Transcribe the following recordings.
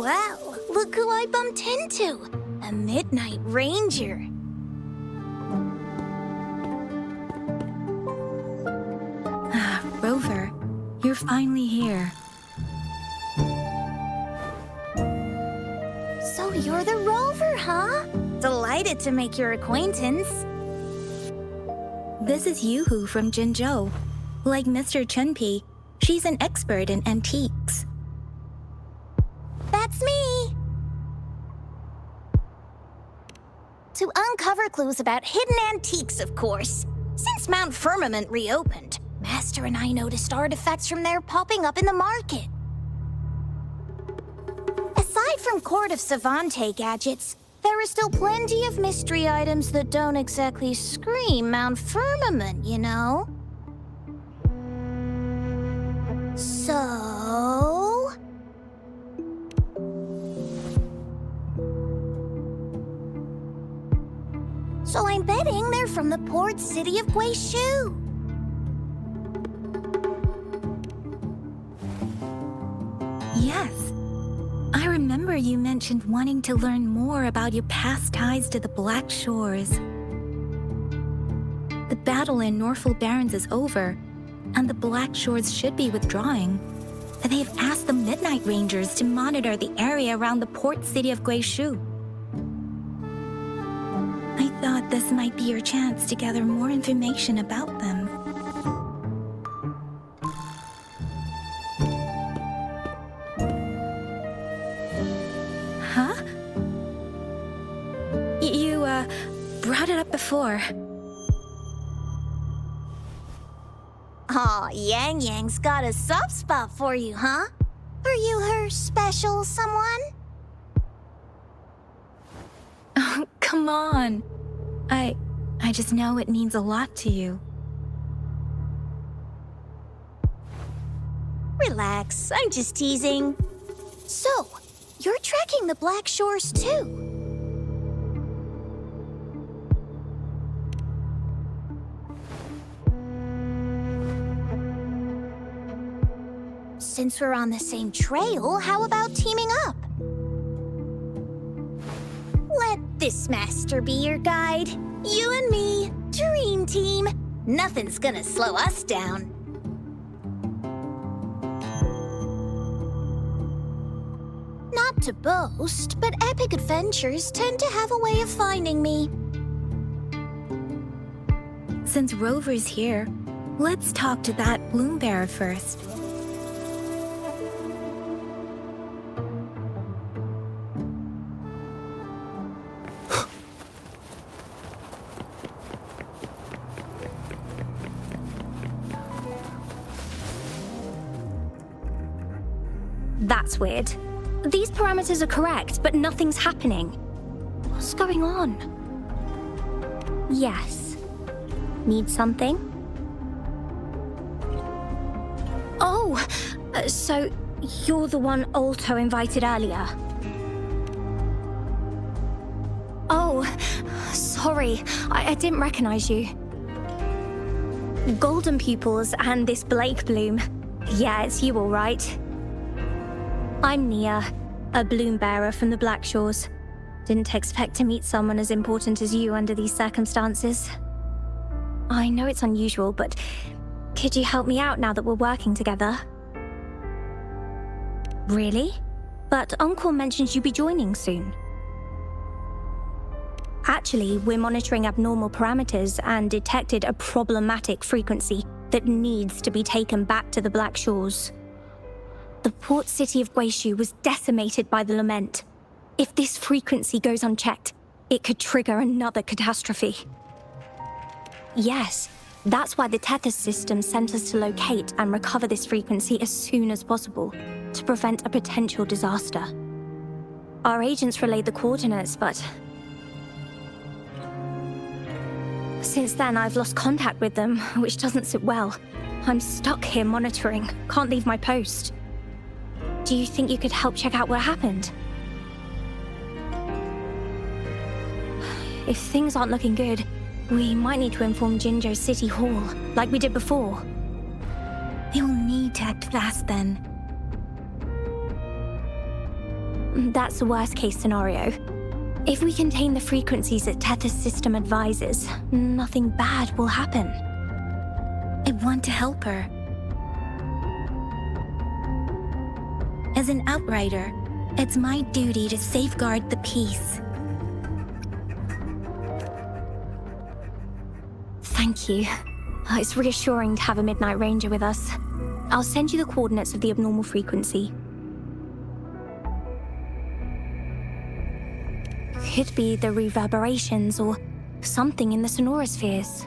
Well, look who I bumped into. A Midnight Ranger. Rover, you're finally here. So you're the Rover, huh? Delighted to make your acquaintance. This is Yoo-hoo from Jinzhou. Like Mr. Chunpei, she's an expert in antiques. That's me! To uncover clues about hidden antiques, of course. Since Mount Firmament reopened, Master and I noticed artifacts from there popping up in the market. Aside from Court of Savante gadgets, there are still plenty of mystery items that don't exactly scream Mount Firmament, you know? So I'm betting they're from the port city of Guizhou. Yes. I remember you mentioned wanting to learn more about your past ties to the Black Shores. The battle in Norfolk Barrens is over, and the Black Shores should be withdrawing. They've asked the Midnight Rangers to monitor the area around the port city of Guizhou. I thought this might be your chance to gather more information about them. Huh? You, brought it up before. Aw, Yang Yang's got a soft spot for you, huh? Are you her special someone? Oh, come on. I just know it means a lot to you. Relax, I'm just teasing. So, you're tracking the Black Shores too? Since we're on the same trail, how about teaming up? Let this master be your guide. You and me, dream team. Nothing's gonna slow us down. Not to boast, but epic adventures tend to have a way of finding me. Since Rover's here, let's talk to that bloom bearer first. That's weird. These parameters are correct, but nothing's happening. What's going on? Yes. Need something? Oh, so you're the one Alto invited earlier. Oh, sorry, I didn't recognize you. Golden pupils and this Blake bloom. Yeah, it's you all right. I'm Nia, a bloom bearer from the Black Shores. Didn't expect to meet someone as important as you under these circumstances. I know it's unusual, but could you help me out now that we're working together? Really? But Uncle mentioned you'd be joining soon. Actually, we're monitoring abnormal parameters and detected a problematic frequency that needs to be taken back to the Black Shores. The port city of Guizhou was decimated by the lament. If this frequency goes unchecked, it could trigger another catastrophe. Yes, that's why the Tethys system sent us to locate and recover this frequency as soon as possible, to prevent a potential disaster. Our agents relayed the coordinates, but since then I've lost contact with them, which doesn't sit well. I'm stuck here monitoring, can't leave my post. Do you think you could help check out what happened? If things aren't looking good, we might need to inform Jinzhou City Hall, like we did before. You'll need to act fast then. That's the worst case scenario. If we contain the frequencies that Tethys' system advises, nothing bad will happen. I want to help her. As an outrider, it's my duty to safeguard the peace. Thank you. It's reassuring to have a Midnight Ranger with us. I'll send you the coordinates of the abnormal frequency. Could be the reverberations or something in the sonorospheres.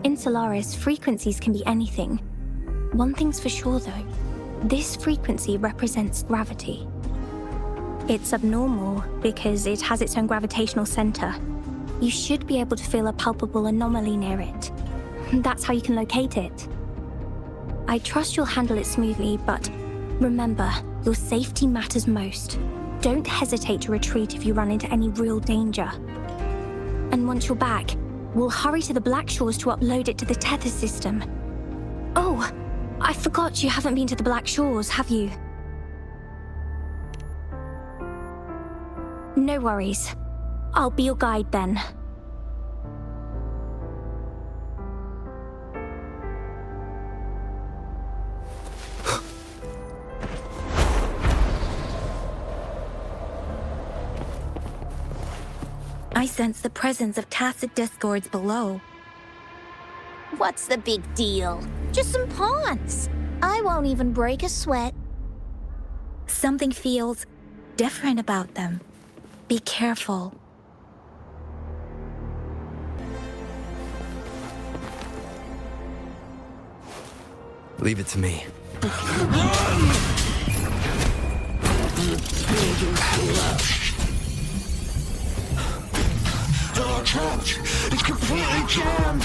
In Solaris, frequencies can be anything. One thing's for sure though, this frequency represents gravity. It's abnormal because it has its own gravitational center. You should be able to feel a palpable anomaly near it. That's how you can locate it. I trust you'll handle it smoothly, but remember, your safety matters most. Don't hesitate to retreat if you run into any real danger. And once you're back, we'll hurry to the Black Shores to upload it to the Tethys system. Oh, I forgot you haven't been to the Black Shores, have you? No worries. I'll be your guide then. I sense the presence of tacit discords below. What's the big deal? Just some pawns. I won't even break a sweat. Something feels different about them. Be careful. Leave it to me. Door trapped! It's completely jammed!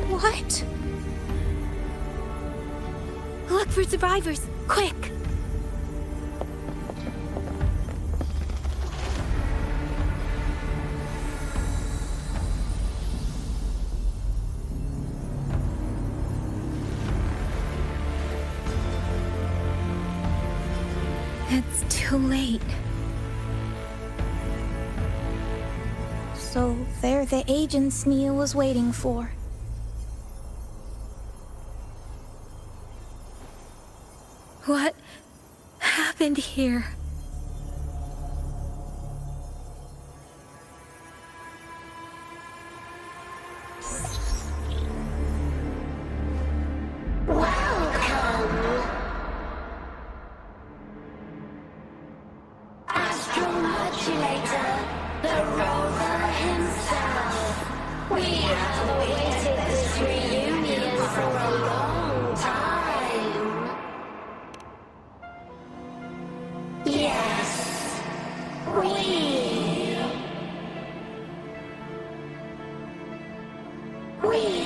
What? Look for survivors, quick! It's too late. So they're the agents Nia was waiting for. What happened here? Astromodulator, the Rover himself. We have awaited this reunion for a long time. Yes, we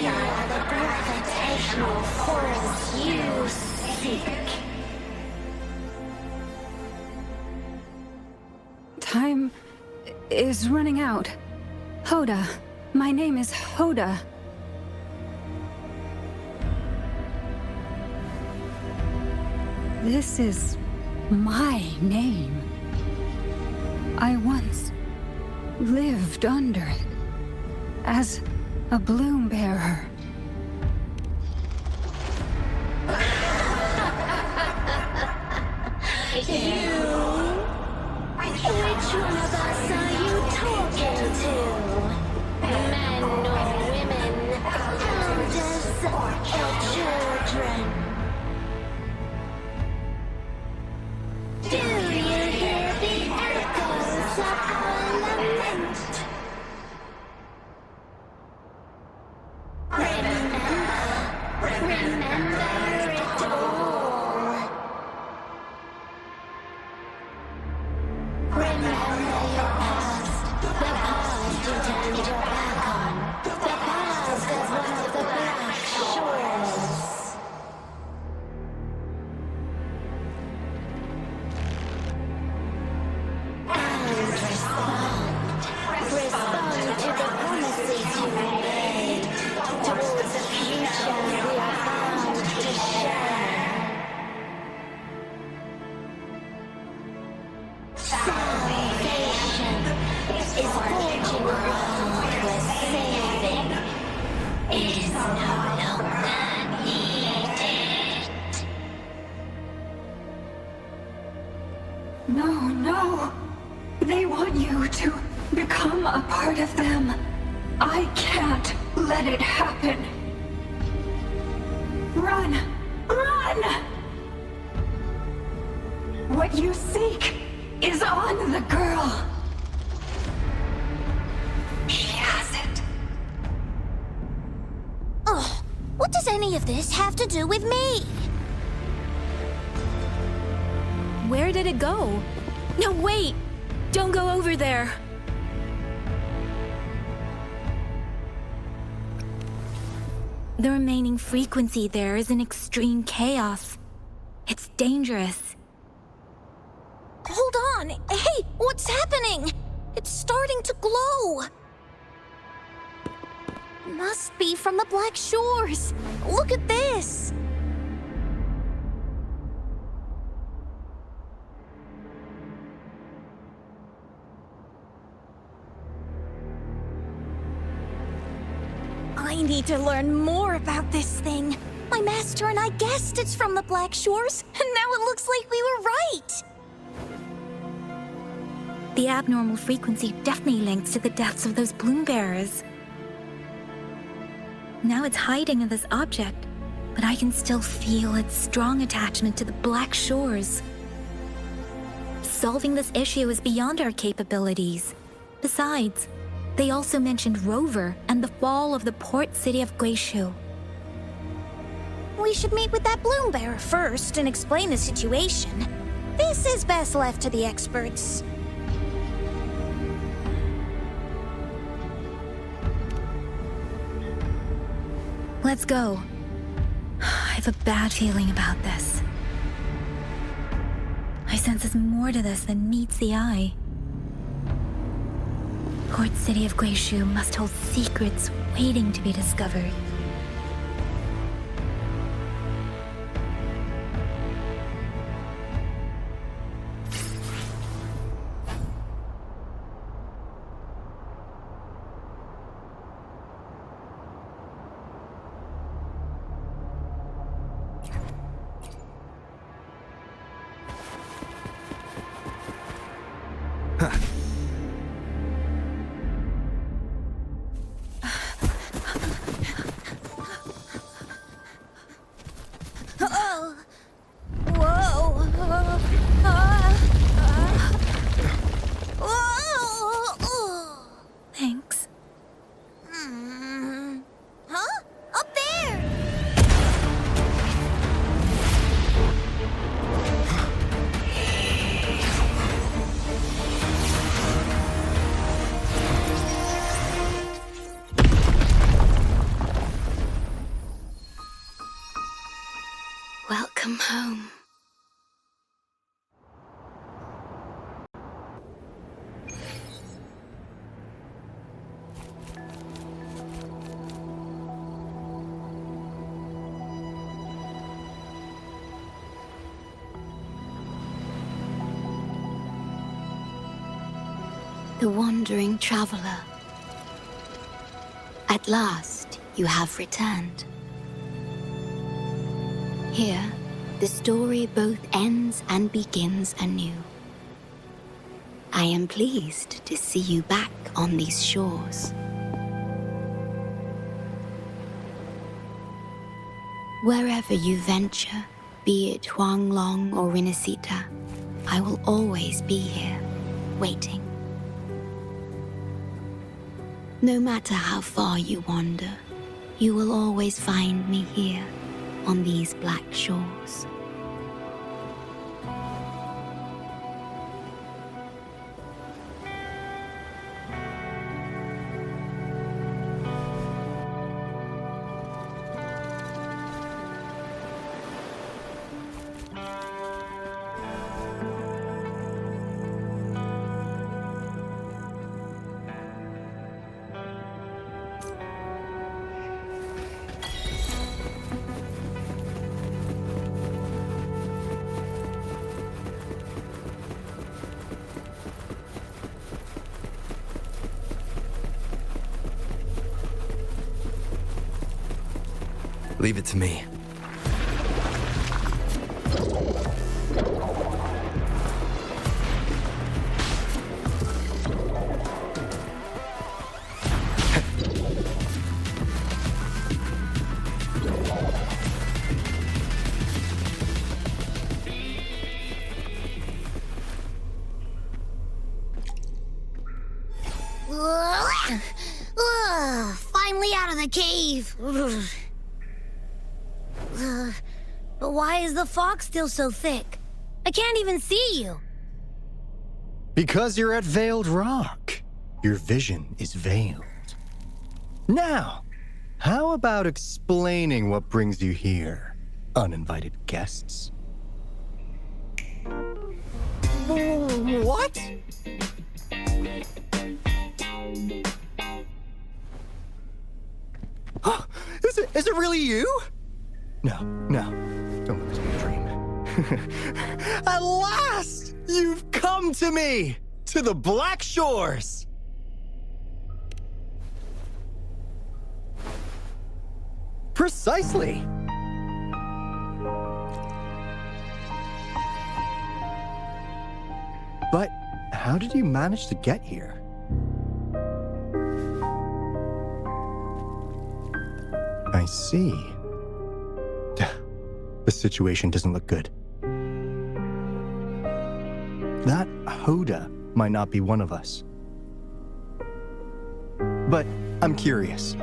are the gravitational force you seek. Time is running out. Hoda. My name is Hoda. This is my name. I once lived under it as a bloom bearer. Which one of us are you talking to? Men or women? Elders or children? Do you hear the echoes of our lament? no longer needed. No, no. They want you to become a part of them. I can't let it happen. Run! Run! What you seek is on the girl. She has it. Oh, what does any of this have to do with me? Where did it go? No, wait! Don't go over there! The remaining frequency there is in extreme chaos. It's dangerous. Hold on! Hey, what's happening? It's starting to glow! Must be from the Black Shores! Look at this! I need to learn more about this thing. My master and I guessed it's from the Black Shores, and now it looks like we were right! The abnormal frequency definitely links to the deaths of those bloom bearers. Now it's hiding in this object, but I can still feel its strong attachment to the Black Shores. Solving this issue is beyond our capabilities. Besides, they also mentioned Rover and the fall of the port city of Guishu. We should meet with that bloom bearer first and explain the situation. This is best left to the experts. Let's go. I have a bad feeling about this. I sense there's more to this than meets the eye. Port city of Guishu must hold secrets waiting to be discovered. Oh. Whoa. Whoa. Thanks. Huh? Up there! Welcome home. The wandering traveler. At last, you have returned. Here, the story both ends and begins anew. I am pleased to see you back on these shores. Wherever you venture, be it Huanglong or Rinasita, I will always be here, waiting. No matter how far you wander, you will always find me here on these black shores. Leave it to me. Finally out of the cave. But why is the fog still so thick? I can't even see you. Because you're at Veiled Rock. Your vision is veiled. Now, how about explaining what brings you here, uninvited guests? What? Is it really you? No, don't let this be a dream. At last, you've come to me, to the Black Shores. Precisely. But how did you manage to get here? I see. The situation doesn't look good. That Hoda might not be one of us. But I'm curious.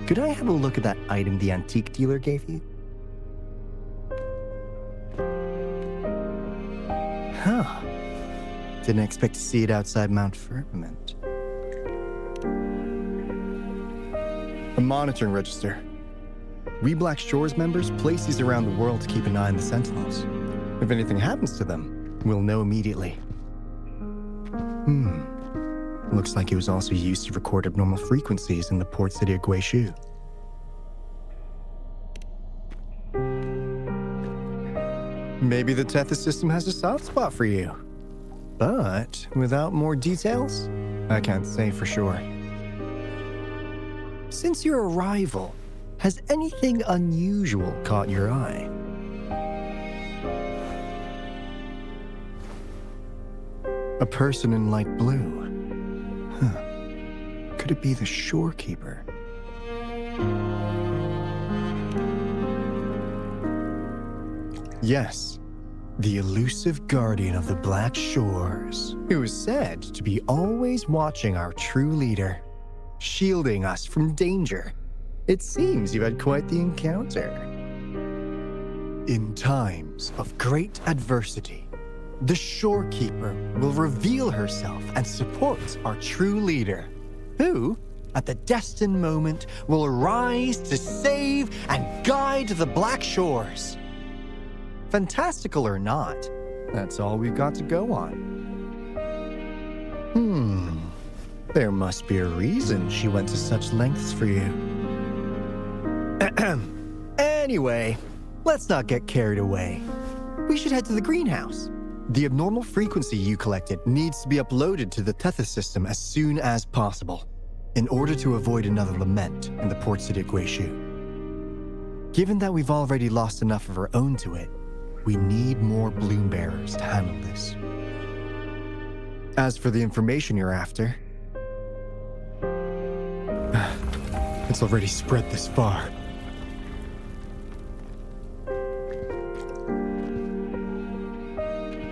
Could I have a look at that item the antique dealer gave you? Huh. Didn't expect to see it outside Mount Firmament. A monitoring register. We Black Shores members place these around the world to keep an eye on the Sentinels. If anything happens to them, we'll know immediately. Looks like it was also used to record abnormal frequencies in the port city of Guishu. Maybe the Tethys system has a soft spot for you. But without more details, I can't say for sure. Since your arrival, has anything unusual caught your eye? A person in light blue. Huh. Could it be the shorekeeper? Yes, the elusive guardian of the Black Shores, who is said to be always watching our true leader, shielding us from danger. It seems you had quite the encounter. In times of great adversity, the shorekeeper will reveal herself and support our true leader, who, at the destined moment, will arise to save and guide the Black Shores. Fantastical or not, that's all we've got to go on. There must be a reason she went to such lengths for you. Anyway, let's not get carried away. We should head to the greenhouse. The abnormal frequency you collected needs to be uploaded to the Tethys system as soon as possible, in order to avoid another lament in the port city of Guishu. Given that we've already lost enough of our own to it, we need more bloom bearers to handle this. As for the information you're after, it's already spread this far.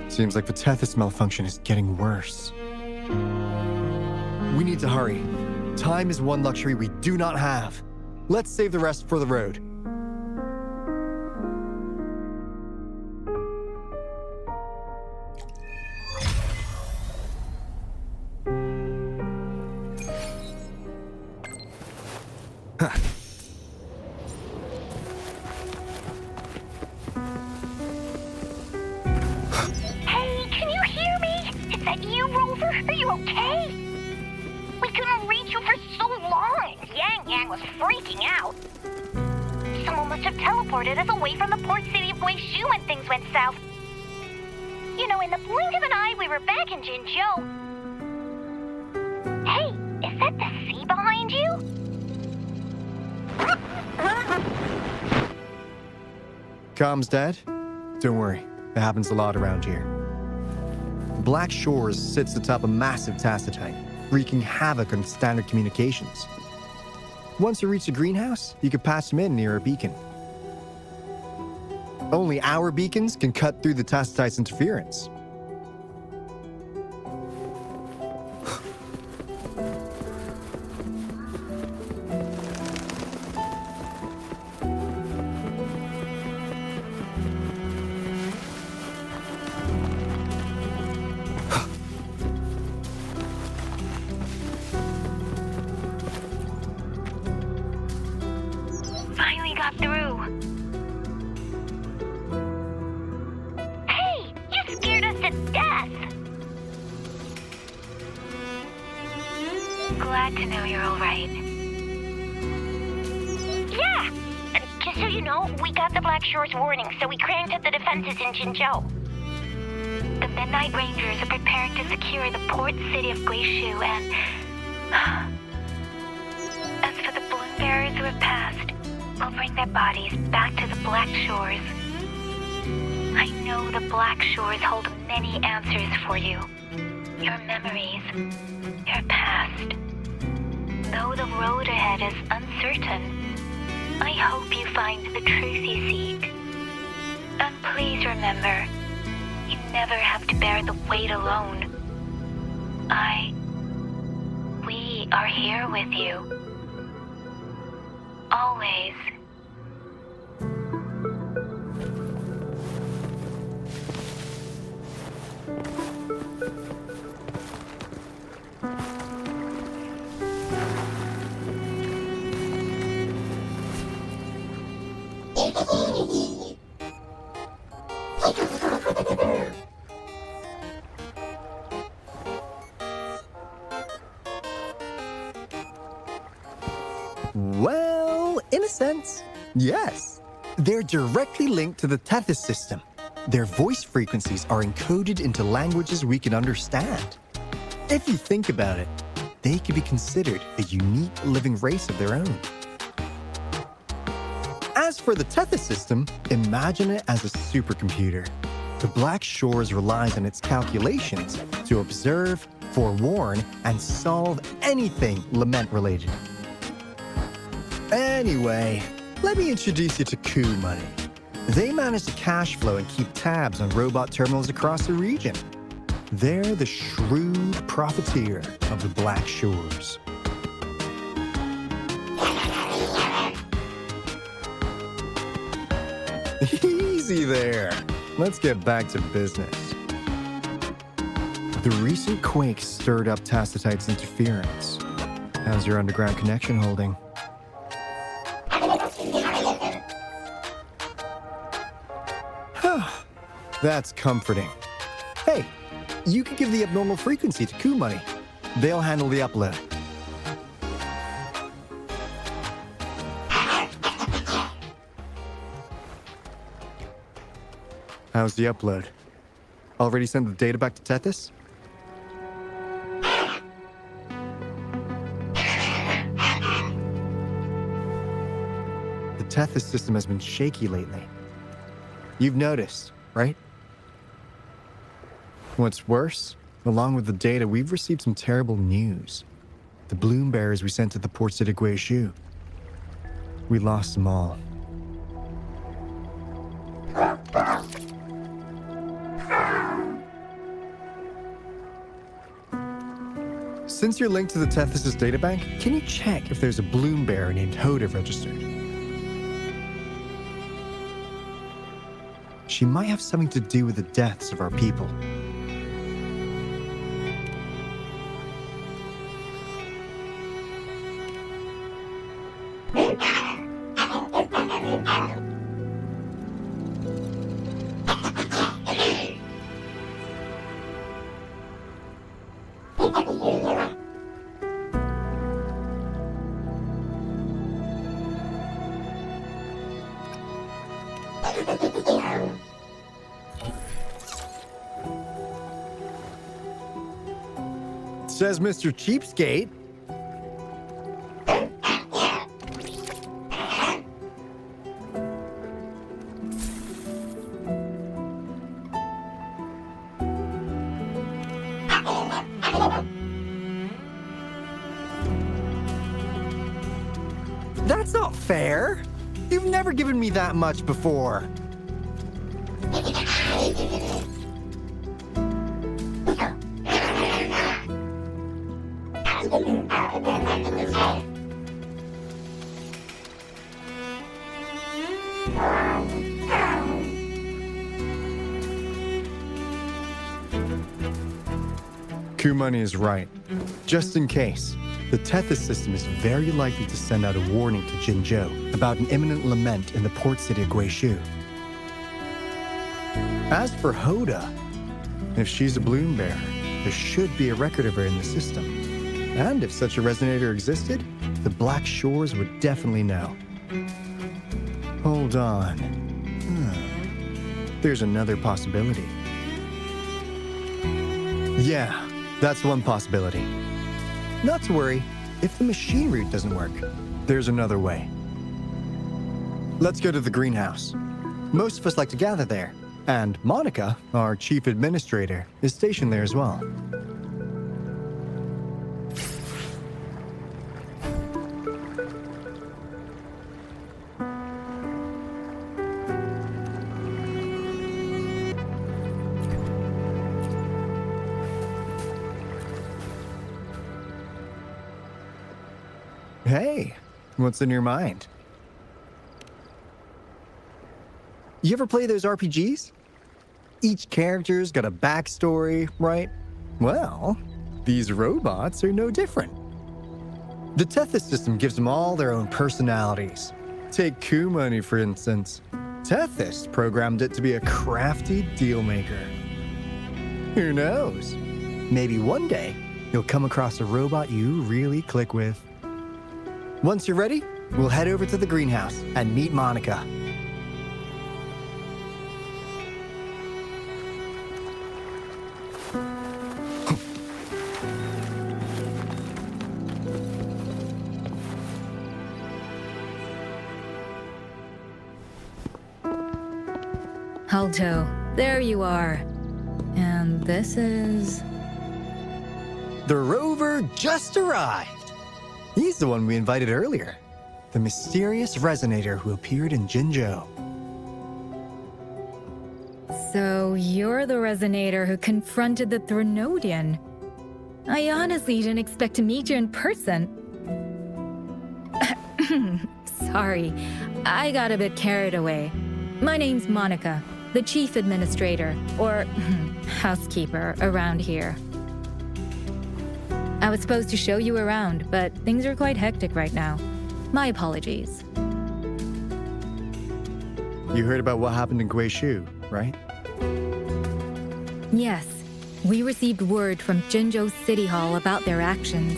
Seems like the Tethys malfunction is getting worse. We need to hurry. Time is one luxury we do not have. Let's save the rest for the road. Hey, can you hear me? Is that you, Rover? Are you okay? We couldn't reach you for so long. Yang was freaking out. Someone must have teleported us away from the port city of Guishu when things went south. You know, in the blink of an eye, we were back in Jinzhou. Hey, is that the sea behind you? Comms dead? Don't worry, it happens a lot around here. Black Shores sits atop a massive tacitite, wreaking havoc on standard communications. Once you reach the greenhouse, you can patch them in near a beacon. Only our beacons can cut through the tacitite's interference. Finally got through. Hey, you scared us to death. Glad to know you're all right. Yeah, and just so you know, we got the Black Shores warning, so we cranked up the defenses in Jinzhou. The Midnight Rangers are preparing to secure the port city of Guishu, and as for the balloon bearers who have passed, we'll bring their bodies back to the Black Shores. I know the Black Shores hold many answers for you. Your memories, your past. Though the road ahead is uncertain, I hope you find the truth you seek. And please remember, you never have to bear the weight alone. We are here with you. Always. Well, in a sense, yes. They're directly linked to the Tethys system. Their voice frequencies are encoded into languages we can understand. If you think about it, they could be considered a unique living race of their own. As for the Tethys system, imagine it as a supercomputer. The Black Shores relies on its calculations to observe, forewarn, and solve anything lament-related. Anyway, let me introduce you to Coup Money. They manage to cash flow and keep tabs on robot terminals across the region. They're the shrewd profiteer of the Black Shores. Easy there. Let's get back to business. The recent quake stirred up Tacitite's interference. How's your underground connection holding? That's comforting. Hey, you could give the abnormal frequency to Coup Money. They'll handle the upload. How's the upload? Already sent the data back to Tethys? The Tethys system has been shaky lately. You've noticed, right? What's worse, along with the data, we've received some terrible news. The bloom bearers we sent to the port city of Guishu. We lost them all. Since you're linked to the Tethys' databank, can you check if there's a bloom bearer named Hoda registered? She might have something to do with the deaths of our people. Says Mr. Cheapskate. fair. You've never given me that much before. Kumani is right. Just in case, the Tethys system is very likely to send out a warning to Jinzhou about an imminent lament in the port city of Guishu. As for Hoda, if she's a bloom bearer, there should be a record of her in the system. And if such a resonator existed, the Black Shores would definitely know. Hold on. There's another possibility. Yeah, that's one possibility. Not to worry, if the machine route doesn't work, there's another way. Let's go to the greenhouse. Most of us like to gather there, and Monica, our chief administrator, is stationed there as well. Hey, what's in your mind? You ever play those RPGs? Each character's got a backstory, right? Well, these robots are no different. The Tethys system gives them all their own personalities. Take Kumani, for instance. Tethys programmed it to be a crafty dealmaker. Who knows? Maybe one day, you'll come across a robot you really click with. Once you're ready, we'll head over to the greenhouse and meet Monica. Alto, there you are. And this is... The Rover just arrived. He's the one we invited earlier. The mysterious resonator who appeared in Jinzhou. So you're the resonator who confronted the Threnodian. I honestly didn't expect to meet you in person. Sorry, I got a bit carried away. My name's Monica, the chief administrator, or housekeeper around here. I was supposed to show you around, but things are quite hectic right now. My apologies. You heard about what happened in Guishu, right? Yes, we received word from Jinzhou City Hall about their actions.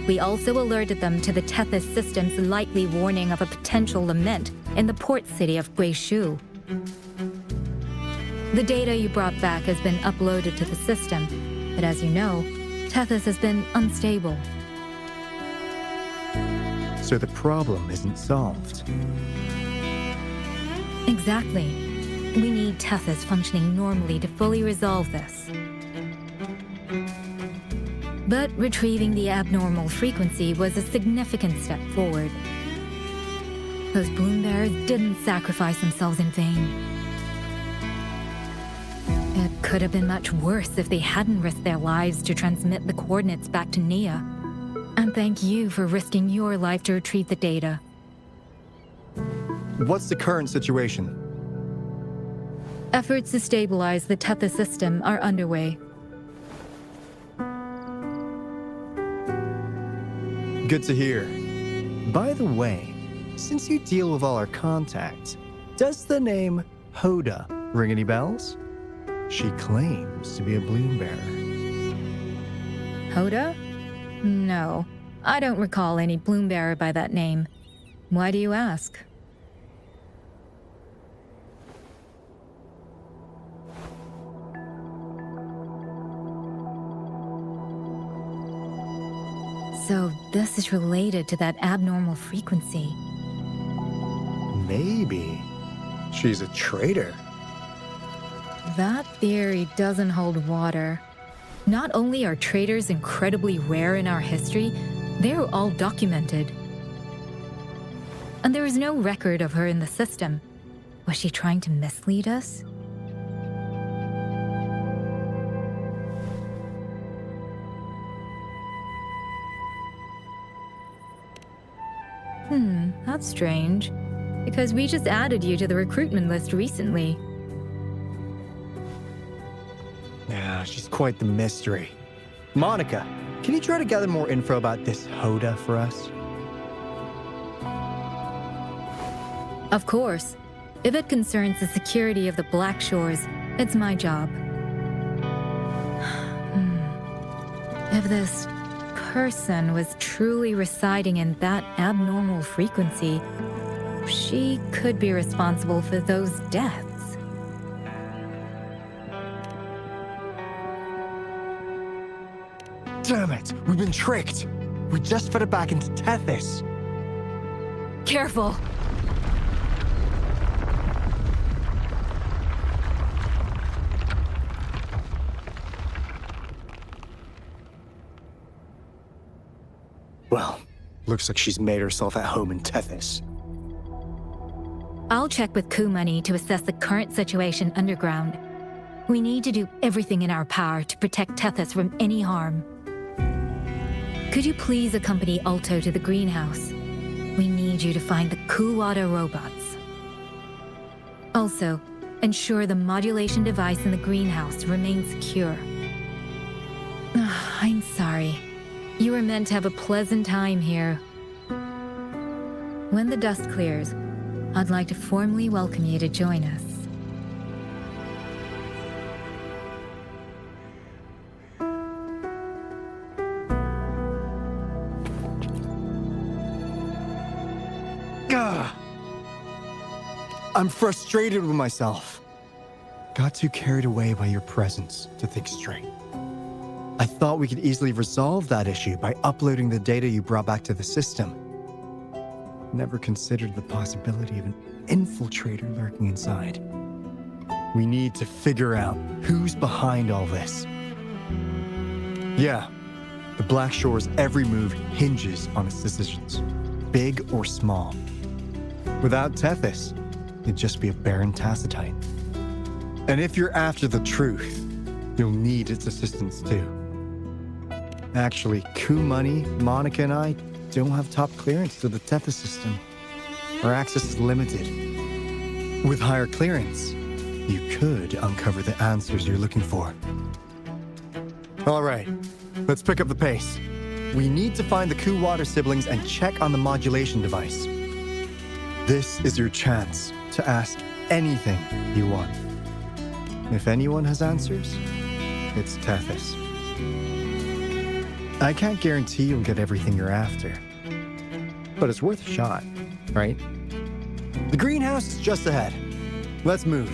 We also alerted them to the Tethys system's likely warning of a potential lament in the port city of Guishu. The data you brought back has been uploaded to the system, but as you know, Tethys has been unstable. So the problem isn't solved. Exactly. We need Tethys functioning normally to fully resolve this. But retrieving the abnormal frequency was a significant step forward. Those bloom bearers didn't sacrifice themselves in vain. It could have been much worse if they hadn't risked their lives to transmit the coordinates back to Nia. And thank you for risking your life to retrieve the data. What's the current situation? Efforts to stabilize the Tethys system are underway. Good to hear. By the way, since you deal with all our contacts, does the name Hoda ring any bells? She claims to be a bloom bearer. Hoda? No, I don't recall any bloom bearer by that name. Why do you ask? So this is related to that abnormal frequency. Maybe. She's a traitor. That theory doesn't hold water. Not only are traitors incredibly rare in our history, they're all documented. and there is no record of her in the system. Was she trying to mislead us? That's strange. Because we just added you to the recruitment list recently. Yeah, she's quite the mystery. Monica, can you try to gather more info about this Hoda for us? Of course. If it concerns the security of the Black Shores, it's my job. If this person was truly residing in that abnormal frequency, she could be responsible for those deaths. Damn it! We've been tricked! We just fed it back into Tethys. Careful! Well, looks like she's made herself at home in Tethys. I'll check with Kumani to assess the current situation underground. We need to do everything in our power to protect Tethys from any harm. Could you please accompany Alto to the greenhouse? We need you to find the Kuwata robots. Also, ensure the modulation device in the greenhouse remains secure. I'm sorry. You were meant to have a pleasant time here. When the dust clears, I'd like to formally welcome you to join us. Gah! I'm frustrated with myself. Got too carried away by your presence to think straight. I thought we could easily resolve that issue by uploading the data you brought back to the system. Never considered the possibility of an infiltrator lurking inside. We need to figure out who's behind all this. Yeah, the Black Shore's every move hinges on its decisions, big or small. Without Tethys, it'd just be a barren Tacitite. And if you're after the truth, you'll need its assistance too. Actually, Kumani, Monica, and I don't have top clearance to the Tethys system. Our access is limited. With higher clearance, you could uncover the answers you're looking for. All right, let's pick up the pace. We need to find the Kuwata siblings and check on the modulation device. This is your chance to ask anything you want. If anyone has answers, it's Tethys. I can't guarantee you'll get everything you're after, but it's worth a shot, right? The greenhouse is just ahead. Let's move.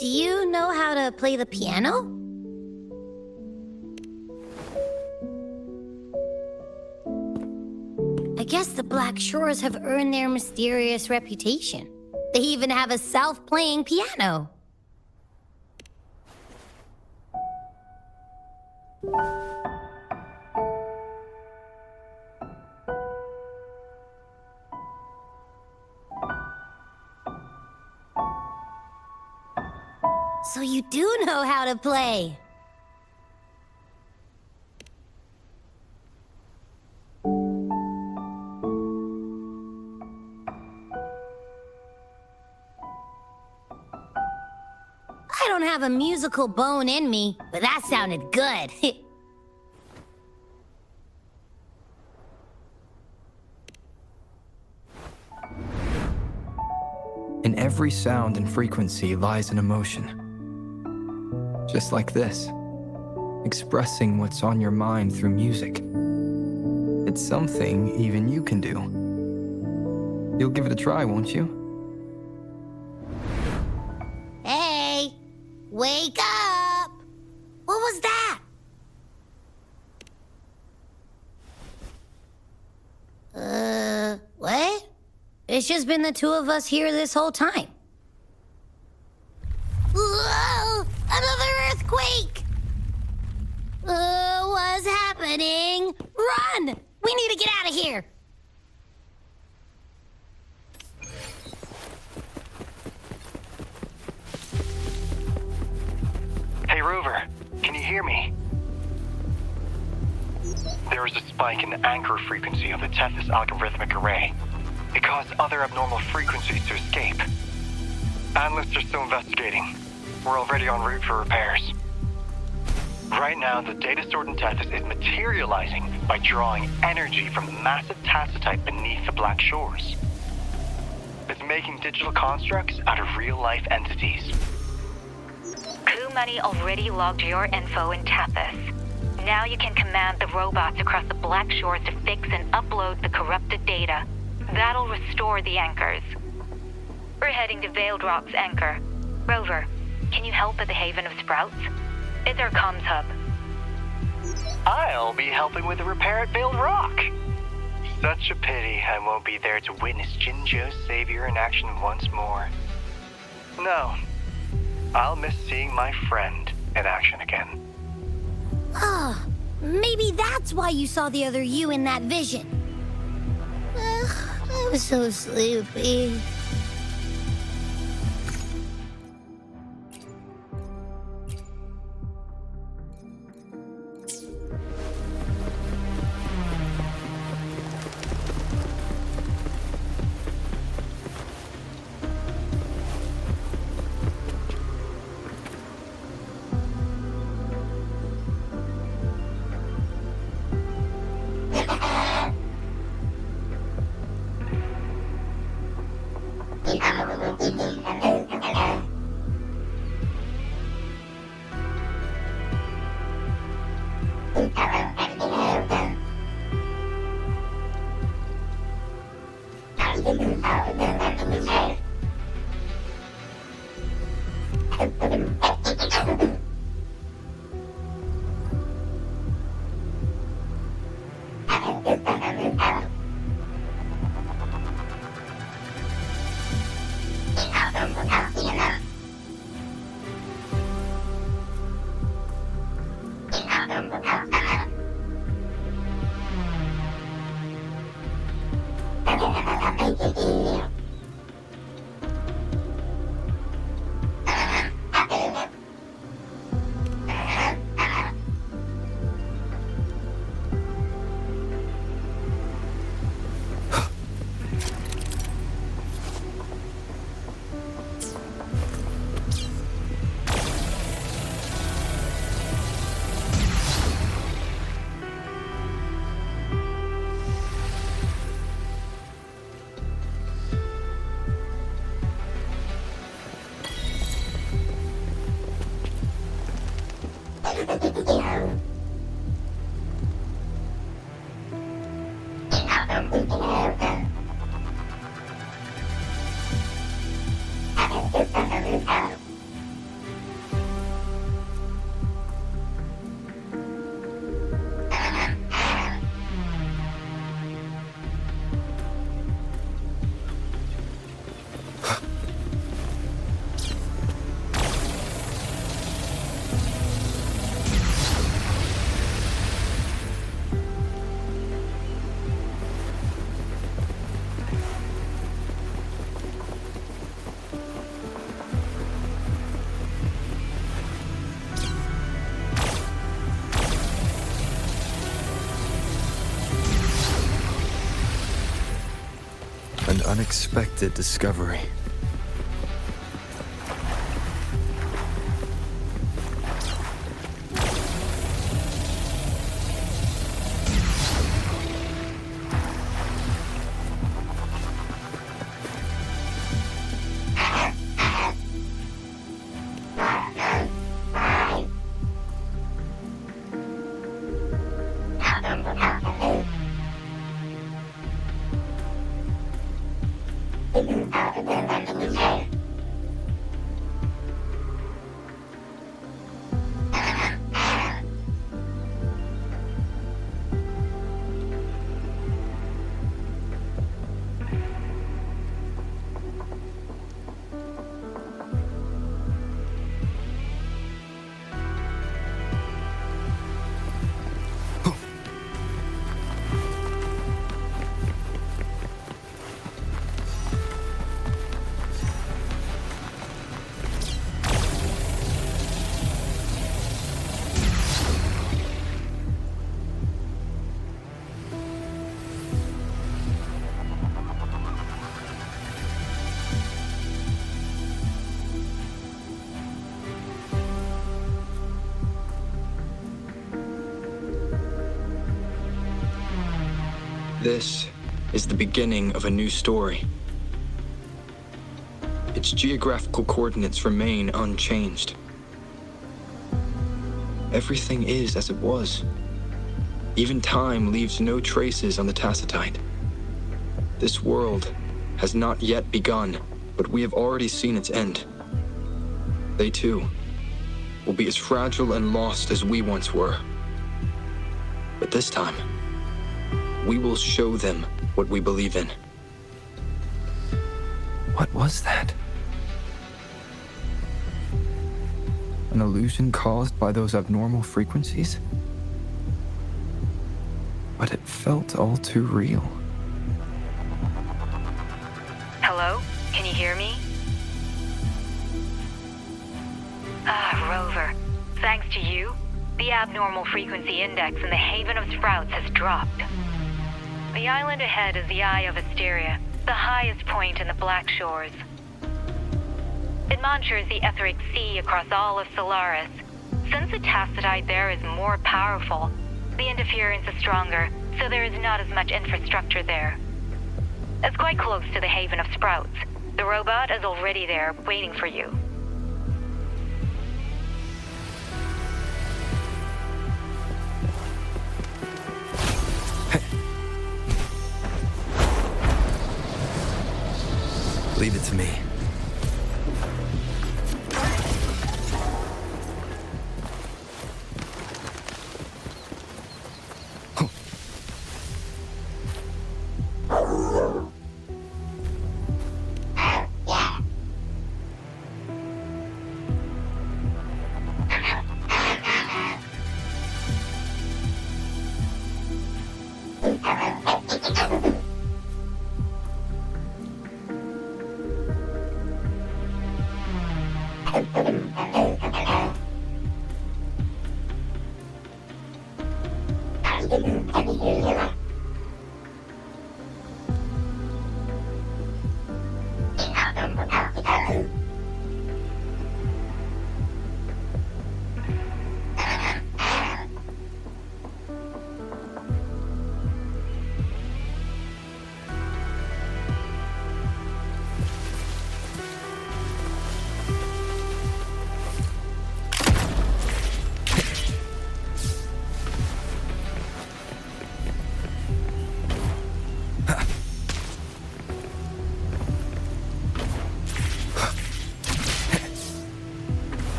Do you know how to play the piano? I guess the Black Shores have earned their mysterious reputation. They even have a self-playing piano. So you do know how to play. I don't have a musical bone in me, but that sounded good. In every sound and frequency lies an emotion. Just like this, expressing what's on your mind through music. It's something even you can do. You'll give it a try, won't you? Hey, wake up! What was that? What? It's just been the two of us here this whole time. Whoa! Another earthquake! What's happening? Run! We need to get out of here! Hey, Rover, can you hear me? There is a spike in the anchor frequency of the Tethys algorithmic array. It caused other abnormal frequencies to escape. Analysts are still investigating. We're already en route for repairs. Right now, the data stored in Tethys is materializing by drawing energy from the massive tacitite beneath the Black Shores. It's making digital constructs out of real-life entities. Coup Money already logged your info in Tethys. Now you can command the robots across the Black Shores to fix and upload the corrupted data. That'll restore the anchors. We're heading to Veiled Rock's anchor. Rover, can you help at the Haven of Sprouts? It's our comms hub. I'll be helping with the repair at Veiled Rock. Such a pity I won't be there to witness Jinzhou's savior in action once more. No, I'll miss seeing my friend in action again. Oh, maybe that's why you saw the other you in that vision. I was so sleepy. An unexpected discovery. This is the beginning of a new story. Its geographical coordinates remain unchanged. Everything is as it was. Even time leaves no traces on the Tacitite. This world has not yet begun, but we have already seen its end. They too will be as fragile and lost as we once were. But this time, we will show them what we believe in. What was that? An illusion caused by those abnormal frequencies? But it felt all too real. Hello? Can you hear me? Rover. Thanks to you, the abnormal frequency index in the Haven of Sprouts has dropped. The island ahead is the Eye of Asteria, the highest point in the Black Shores. It monitors the etheric sea across all of Solaris. Since the Tacitite there is more powerful, the interference is stronger, so there is not as much infrastructure there. It's quite close to the Haven of Sprouts. The robot is already there, waiting for you. Leave it to me.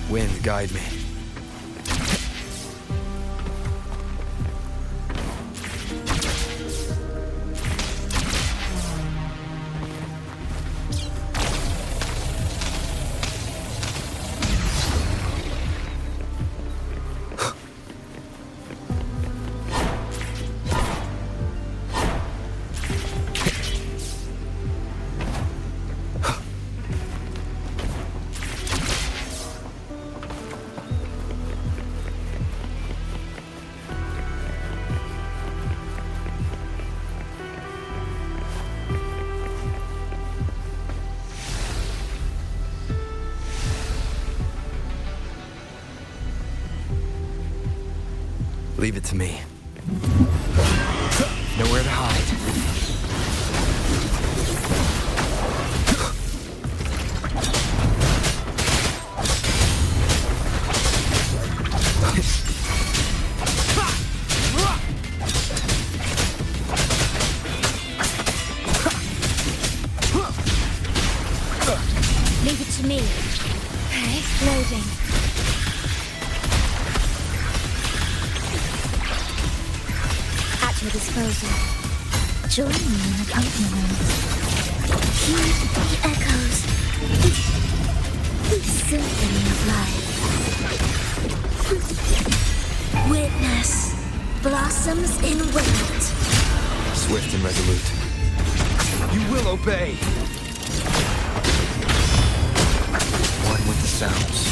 Wind, guide me. Leave it to me. Nowhere to hide. Leave it to me. Okay, loading. At your disposal. Join me in accompaniment. Hear the echoes. The symphony of life. Witness blossoms in wind. Swift and resolute. You will obey! One with the sounds.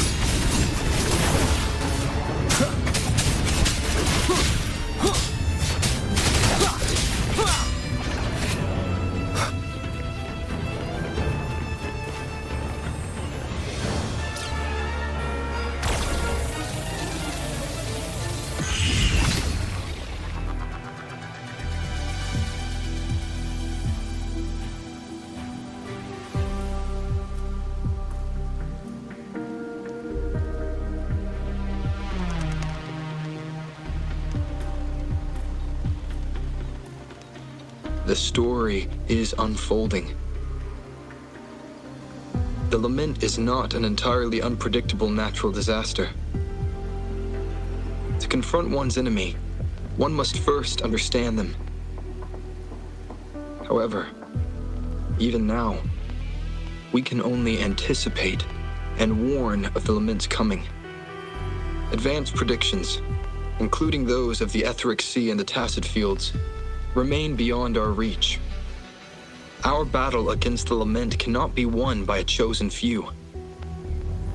The story is unfolding. The lament is not an entirely unpredictable natural disaster. To confront one's enemy, one must first understand them. However, even now, we can only anticipate and warn of the lament's coming. Advanced predictions, including those of the Etheric Sea and the Tacit Fields, remain beyond our reach. Our battle against the lament cannot be won by a chosen few.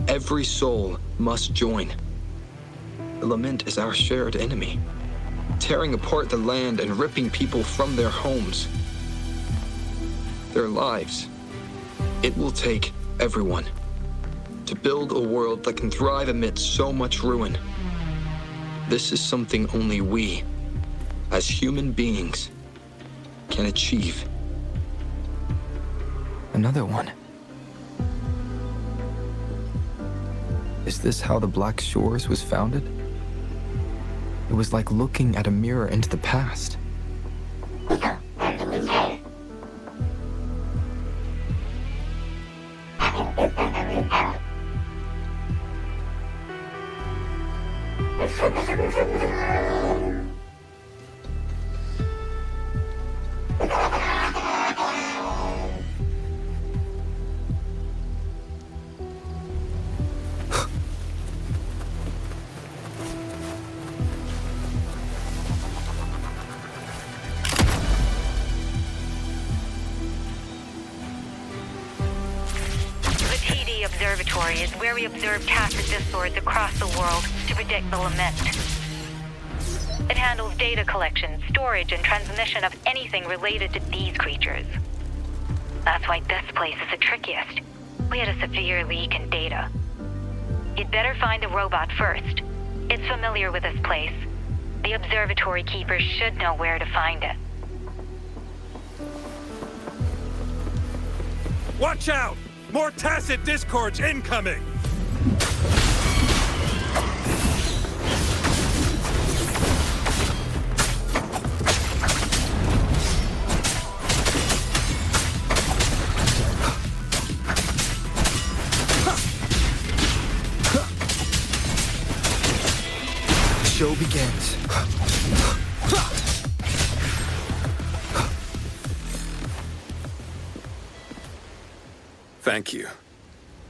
Every soul must join. The lament is our shared enemy, tearing apart the land and ripping people from their homes, their lives. It will take everyone to build a world that can thrive amidst so much ruin. This is something only we, as human beings, can achieve. Another one. Is this how the Black Shores was founded? It was like looking at a mirror into the past. Observatory is where we observe tacit discords across the world to predict the lament. It handles data collection, storage, and transmission of anything related to these creatures. That's why this place is the trickiest. We had a severe leak in data. You'd better find the robot first. It's familiar with this place. The observatory keepers should know where to find it. Watch out! More tacit discords incoming! Thank you.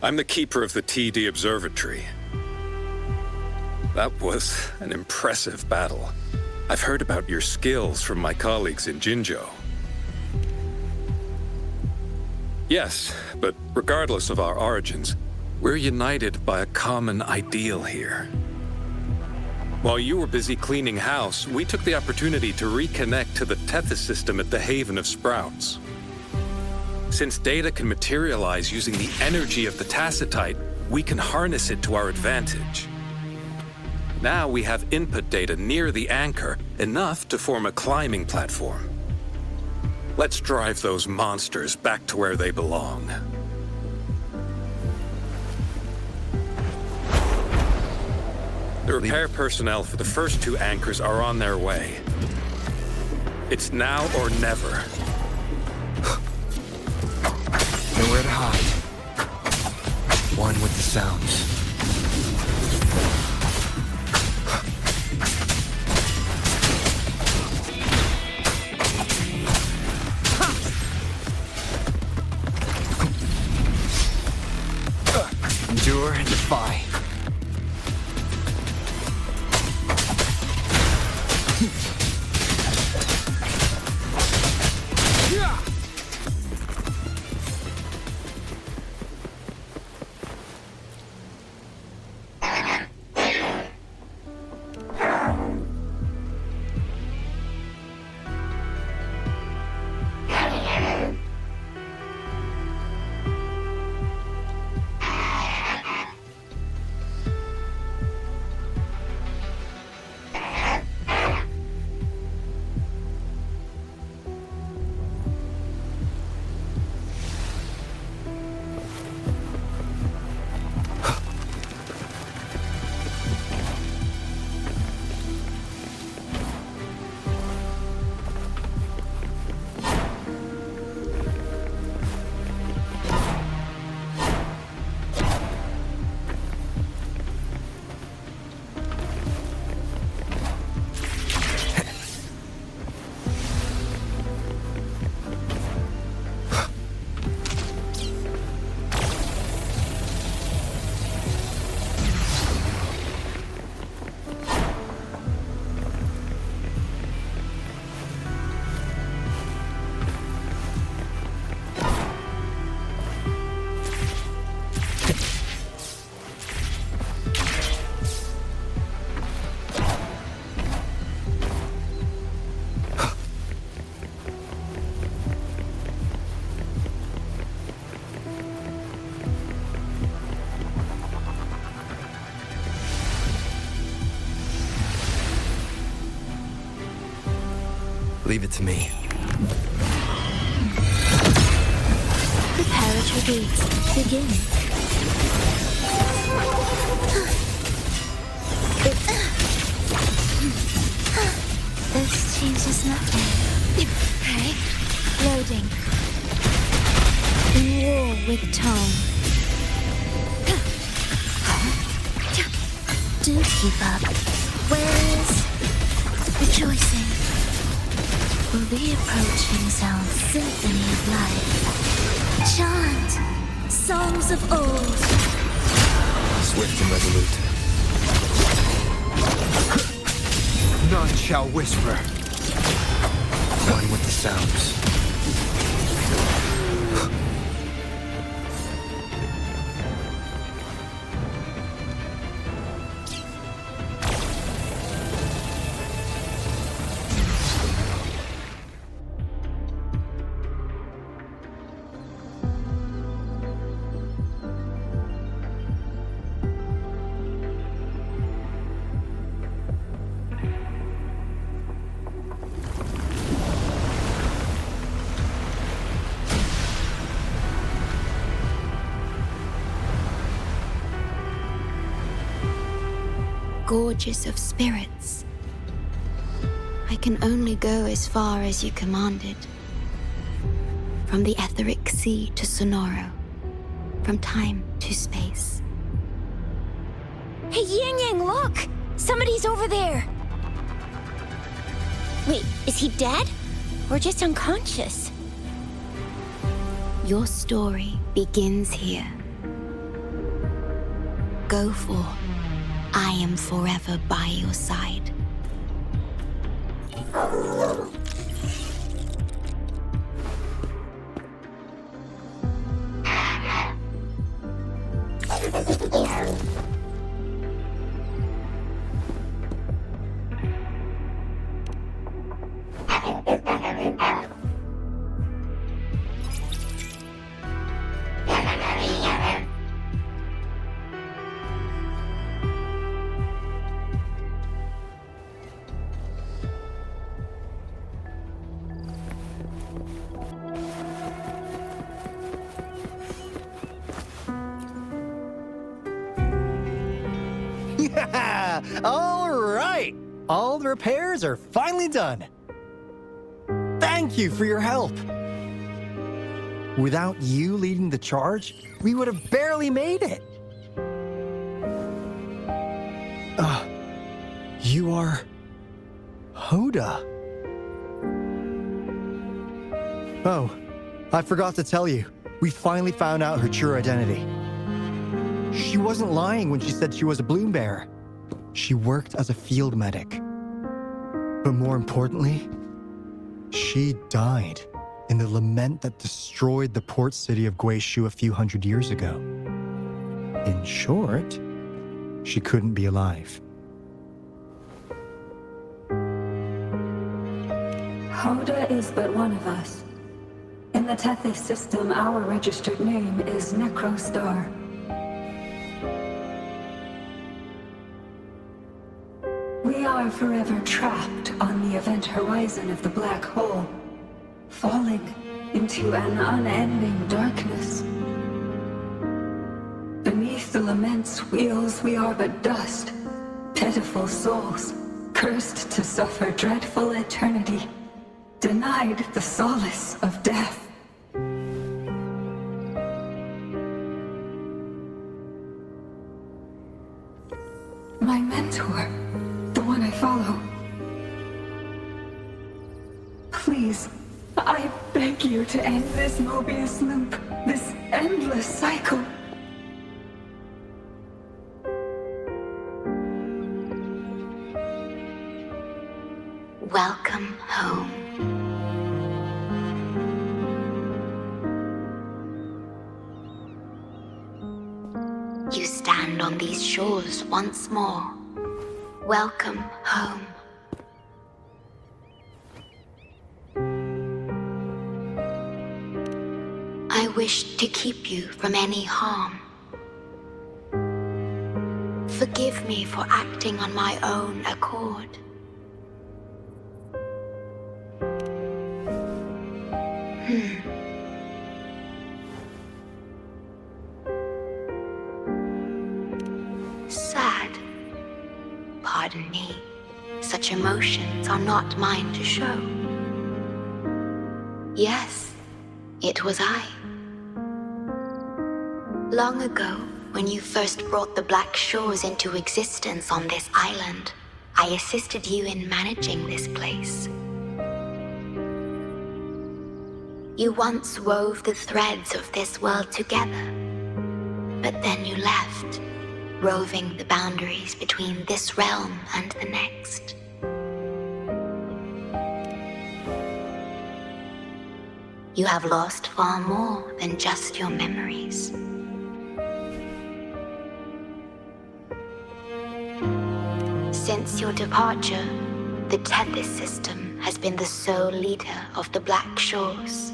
I'm the keeper of the TD Observatory. That was an impressive battle. I've heard about your skills from my colleagues in Jinzhou. Yes, but regardless of our origins, we're united by a common ideal here. While you were busy cleaning house, we took the opportunity to reconnect to the Tethys system at the Haven of Sprouts. Since data can materialize using the energy of the Tacitite, we can harness it to our advantage. Now we have input data near the anchor, enough to form a climbing platform. Let's drive those monsters back to where they belong. The repair personnel for the first 2 anchors are on their way. It's now or never. Nowhere to hide. One with the sounds. Endure and defy. Leave it to me. Preparatory gates begin. This changes nothing. Okay. Loading. In war with time. Do keep up. Where's rejoicing? For reapproaching sounds symphony of life. Chant songs of old. Swift and resolute. None shall whisper. One with the sounds. Gorges of spirits. I can only go as far as you commanded. From the etheric sea to Sonoro. From time to space. Hey, Yang Yang, look! Somebody's over there! Wait, is he dead? Or just unconscious? Your story begins here. Go forth. I am forever by your side. Yeah! All right! All the repairs are finally done. Thank you for your help. Without you leading the charge, we would have barely made it. You are... Hoda. Oh, I forgot to tell you. We finally found out her true identity. She wasn't lying when she said she was a bloom bearer. She worked as a field medic. But more importantly, she died in the lament that destroyed the port city of Guishu a few hundred years ago. In short, she couldn't be alive. Hoda is but one of us. In the Tethys system, our registered name is Necrostar. We are forever trapped on the event horizon of the black hole, falling into an unending darkness. Beneath the lament's wheels, we are but dust, pitiful souls, cursed to suffer dreadful eternity, denied the solace of death. My mentor, the one I follow. Please, I beg you to end this Mobius loop, this endless cycle. Welcome home. You stand on these shores once more. Welcome home. I wish to keep you from any harm. Forgive me for acting on my own accord. Sad. Pardon me. Such emotions are not mine to show. Yes, it was I. Long ago, when you first brought the Black Shores into existence on this island, I assisted you in managing this place. You once wove the threads of this world together, but then you left, roving the boundaries between this realm and the next. You have lost far more than just your memories. Since your departure, the Tethys system has been the sole leader of the Black Shores.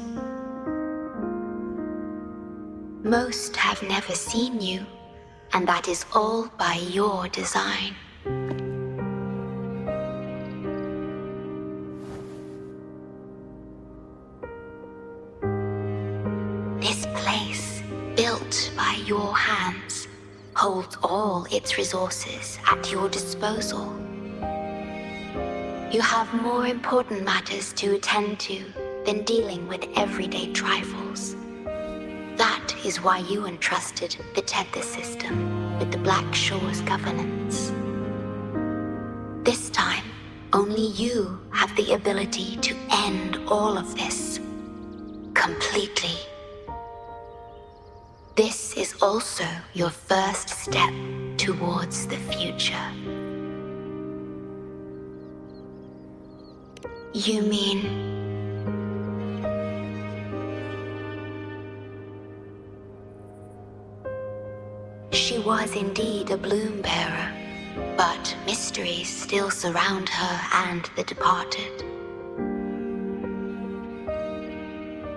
Most have never seen you, and that is all by your design. This place, built by your hands, holds all its resources at your disposal. You have more important matters to attend to than dealing with everyday trifles. That is why you entrusted the Tethys system with the Black Shores governance. This time, Only you have the ability to end all of this. Completely. This is also your first step towards the future. You mean... She was indeed a bloom bearer, but mysteries still surround her and the departed.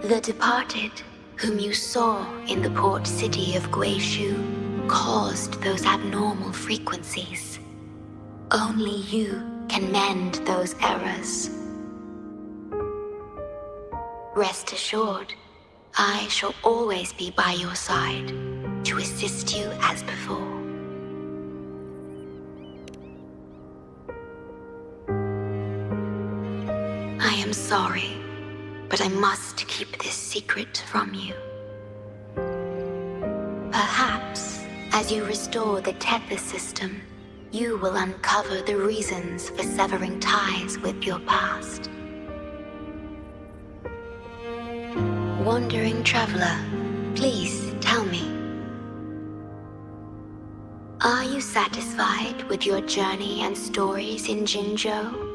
The departed, whom you saw in the port city of Guishu, caused those abnormal frequencies. Only you can mend those errors. Rest assured, I shall always be by your side to assist you as before. I am sorry, but I must keep this secret from you. Perhaps, as you restore the Tethys system, you will uncover the reasons for severing ties with your past. Wandering traveler, please tell me. Are you satisfied with your journey and stories in Jinzhou?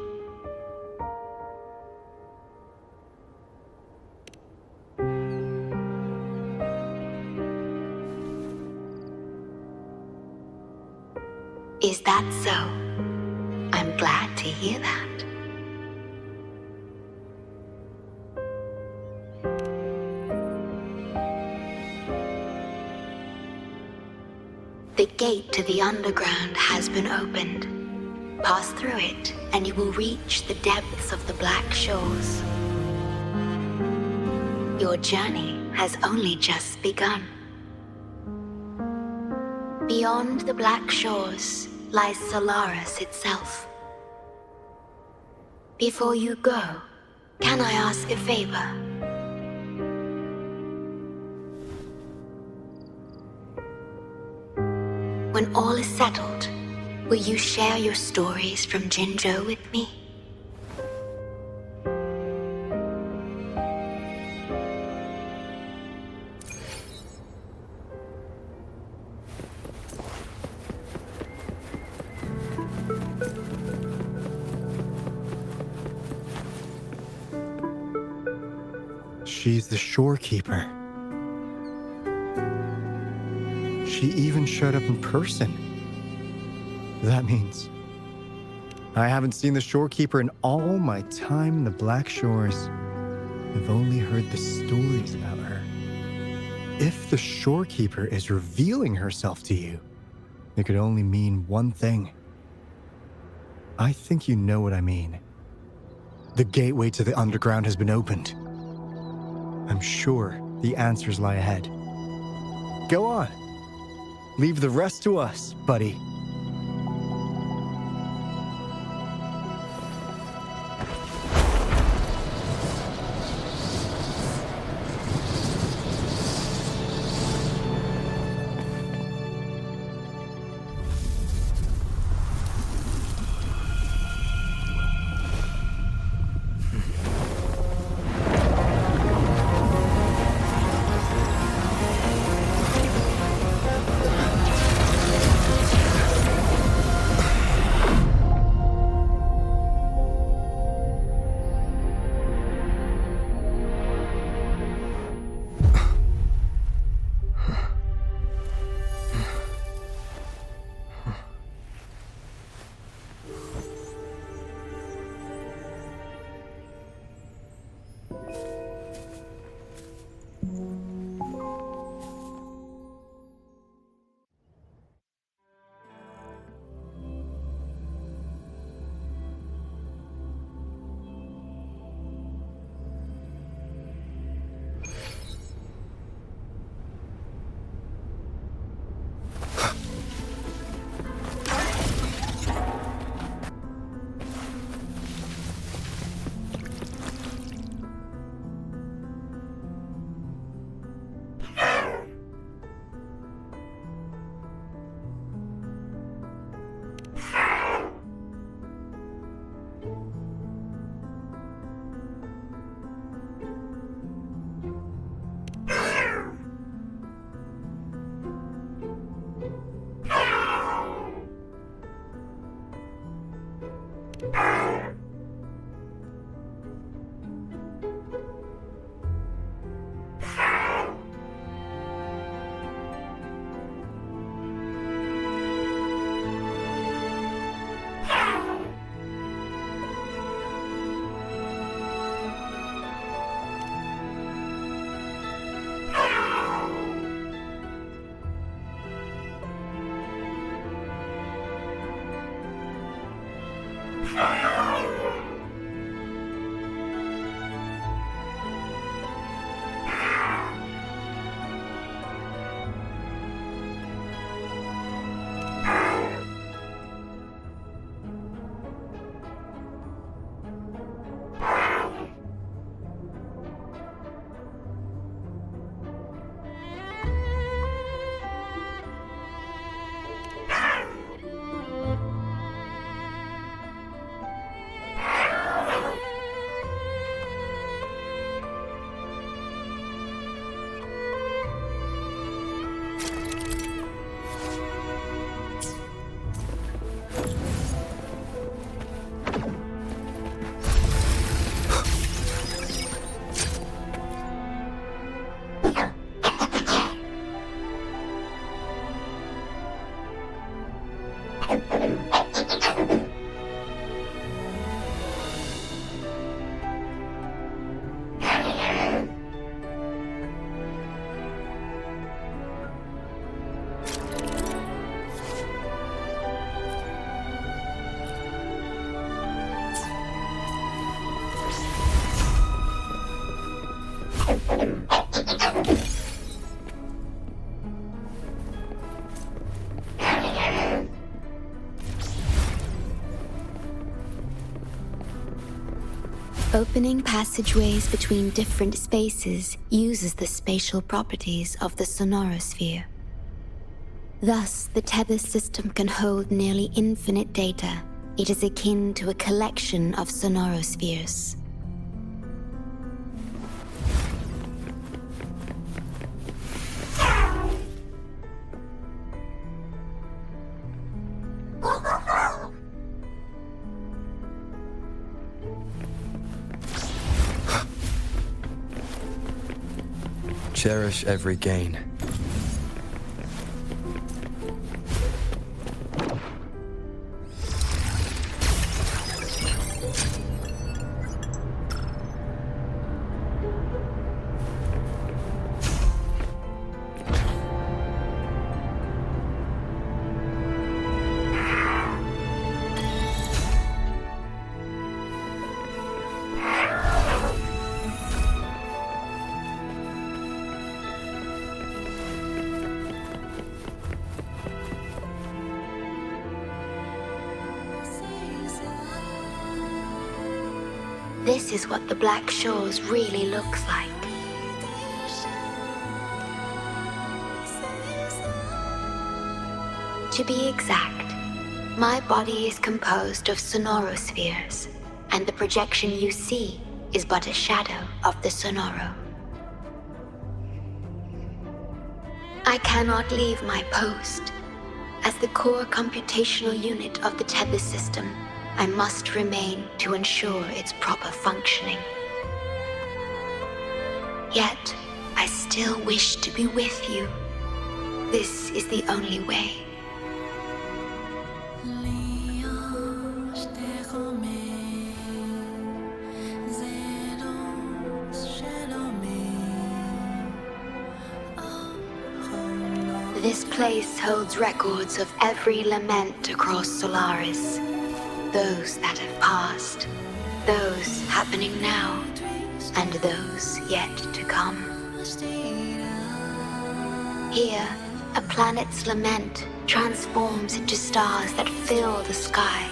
Is that so? I'm glad to hear that. The gate to the underground has been opened. Pass through it, and you will reach the depths of the Black Shores. Your journey has only just begun. Beyond the Black Shores lies Solaris itself. Before you go, can I ask a favor? When all is settled, will you share your stories from Jinzhou with me? She's the shorekeeper. She even showed up in person. That means I haven't seen the shorekeeper in all my time in the Black Shores. I've only heard the stories about her. If the shorekeeper is revealing herself to you, it could only mean one thing. I think you know what I mean. The gateway to the underground has been opened. I'm sure the answers lie ahead. Go on. Leave the rest to us, buddy. Opening passageways between different spaces uses the spatial properties of the sonorosphere. Thus, the tether system can hold nearly infinite data. It is akin to a collection of sonorospheres. Cherish every gain. This is what the Black Shores really looks like. To be exact, my body is composed of sonorospheres, and the projection you see is but a shadow of the sonoro. I cannot leave my post. As the core computational unit of the tether system, I must remain to ensure its proper functioning. Yet, I still wish to be with you. This is the only way. This place holds records of every lament across Solaris. Those that have passed, those happening now, and those yet to come. Here, a planet's lament transforms into stars that fill the sky.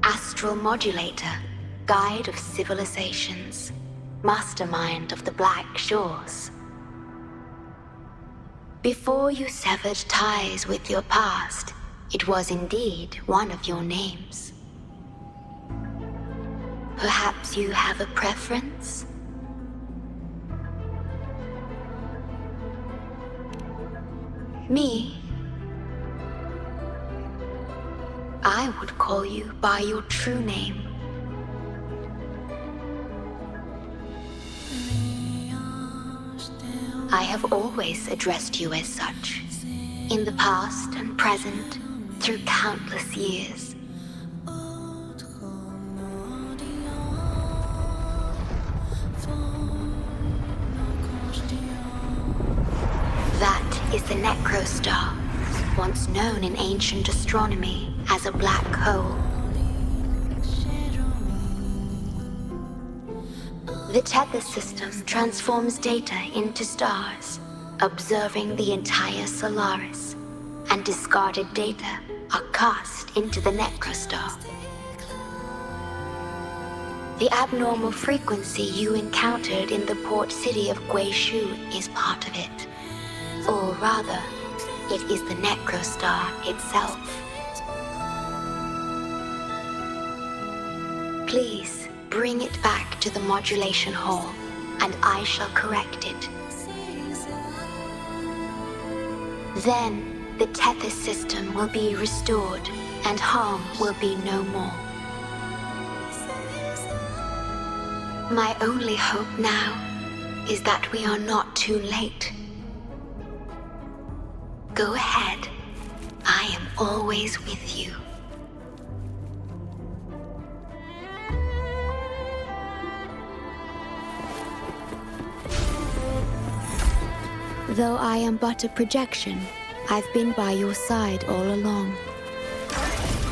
Astral Modulator, guide of civilizations, mastermind of the Black Shores. Before you severed ties with your past, it was indeed one of your names. Perhaps you have a preference? Me? I would call you by your true name. I have always addressed you as such, in the past and present, through countless years. That is the Necrostar, once known in ancient astronomy as a black hole. The tether system transforms data into stars, observing the entire Solaris, and discarded data are cast into the Necrostar. The abnormal frequency you encountered in the port city of Guishu is part of it. Or rather, it is the Necrostar itself. Please, bring it back to the modulation hall, and I shall correct it. Then, the tether system will be restored, and harm will be no more. My only hope now is that we are not too late. Go ahead. I am always with you. Though I am but a projection, I've been by your side all along.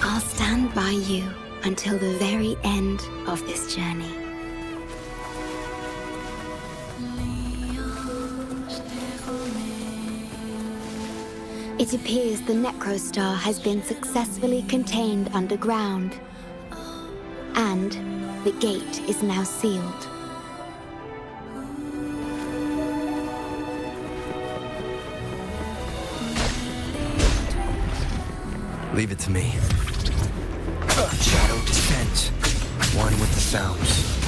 I'll stand by you until the very end of this journey. It appears the Necrostar has been successfully contained underground. And the gate is now sealed. Leave it to me. Shadow descends. One with the sounds.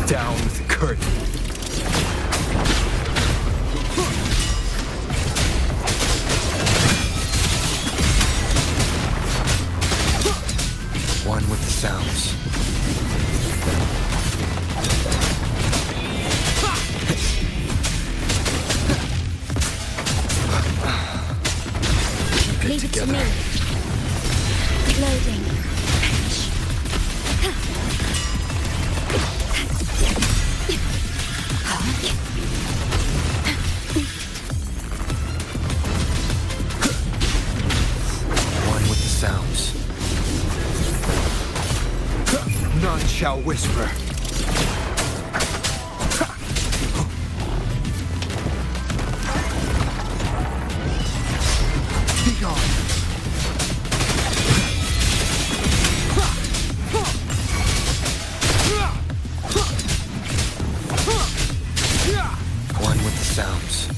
Down with the curtain. One with the sounds. Leave it to me. Loading. None shall whisper. Be gone. One with the sounds.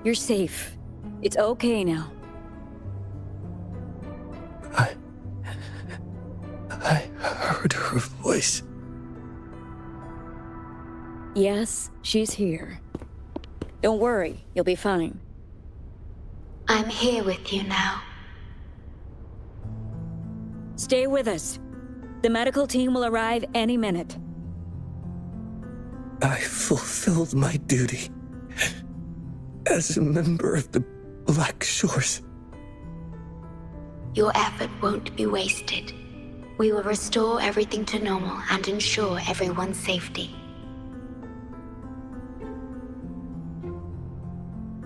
You're safe. It's okay now. I heard her voice. Yes, she's here. Don't worry, you'll be fine. I'm here with you now. Stay with us. The medical team will arrive any minute. I fulfilled my duty as a member of the Black Shores. Your effort won't be wasted. We will restore everything to normal and ensure everyone's safety.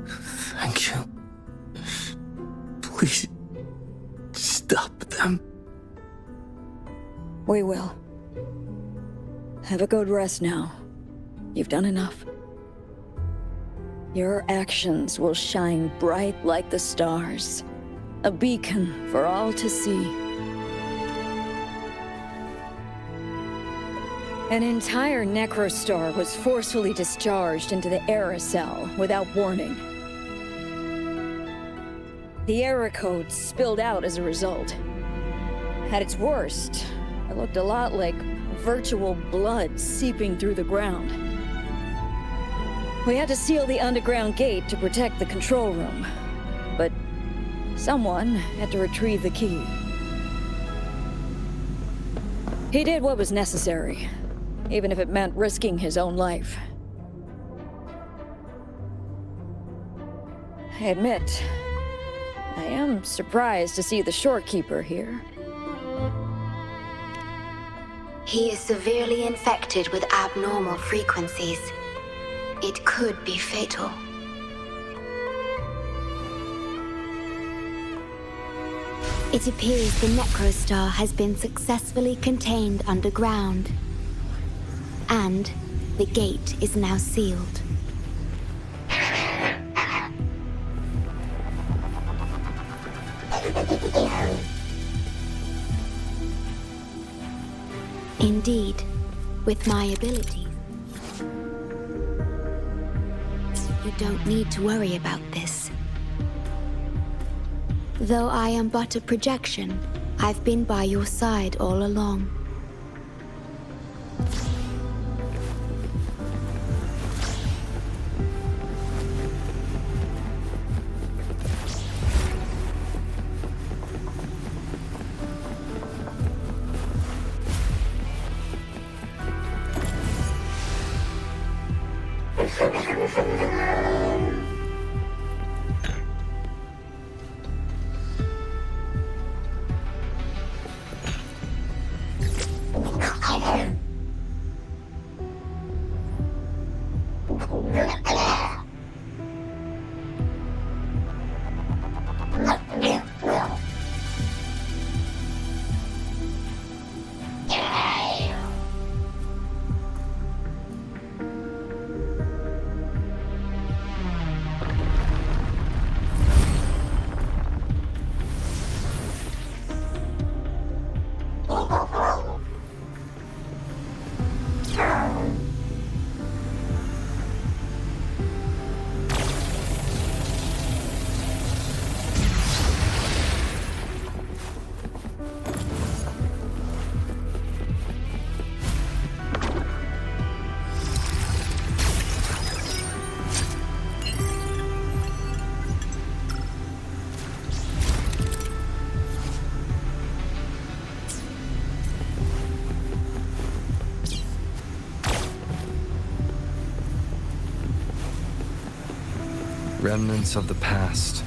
Thank you. Please, stop them. We will. Have a good rest now. You've done enough. Your actions will shine bright like the stars. A beacon for all to see. An entire Necrostar was forcefully discharged into the Era Cell without warning. The error code spilled out as a result. At its worst, it looked a lot like virtual blood seeping through the ground. We had to seal the underground gate to protect the control room. But someone had to retrieve the key. He did what was necessary, even if it meant risking his own life. I admit, I am surprised to see the shorekeeper here. He is severely infected with abnormal frequencies. It could be fatal. It appears the Necrostar has been successfully contained underground. And the gate is now sealed. Indeed, with my abilities, you don't need to worry about this. Though I am but a projection, I've been by your side all along. Remnants of the past.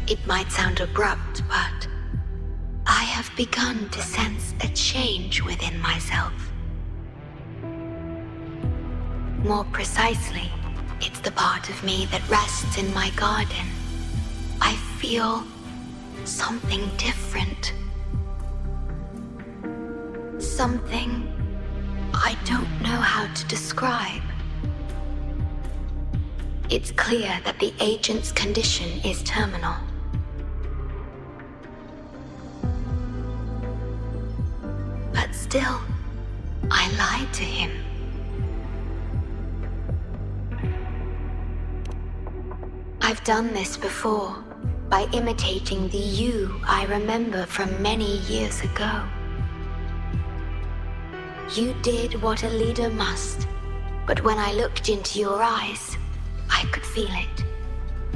It might sound abrupt, but I have begun to sense a change within myself. More precisely, it's the part of me that rests in my garden. I feel something different. Something I don't know how to describe. It's clear that the agent's condition is terminal. But still, I lied to him. I've done this before, by imitating the you I remember from many years ago. You did what a leader must, but when I looked into your eyes, I could feel it.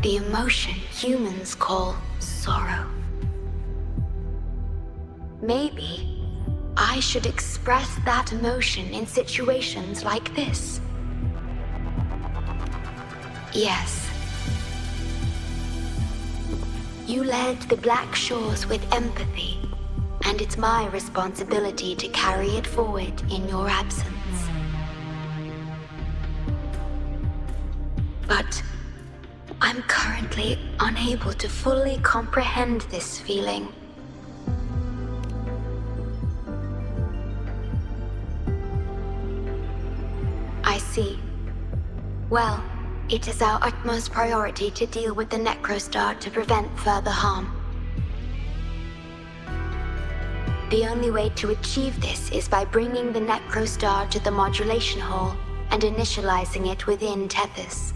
The emotion humans call sorrow. Maybe I should express that emotion in situations like this. Yes. You led the Black Shores with empathy, and it's my responsibility to carry it forward in your absence. But I'm currently unable to fully comprehend this feeling. I see. Well, it is our utmost priority to deal with the Necrostar to prevent further harm. The only way to achieve this is by bringing the Necrostar to the modulation hall and initializing it within Tethys.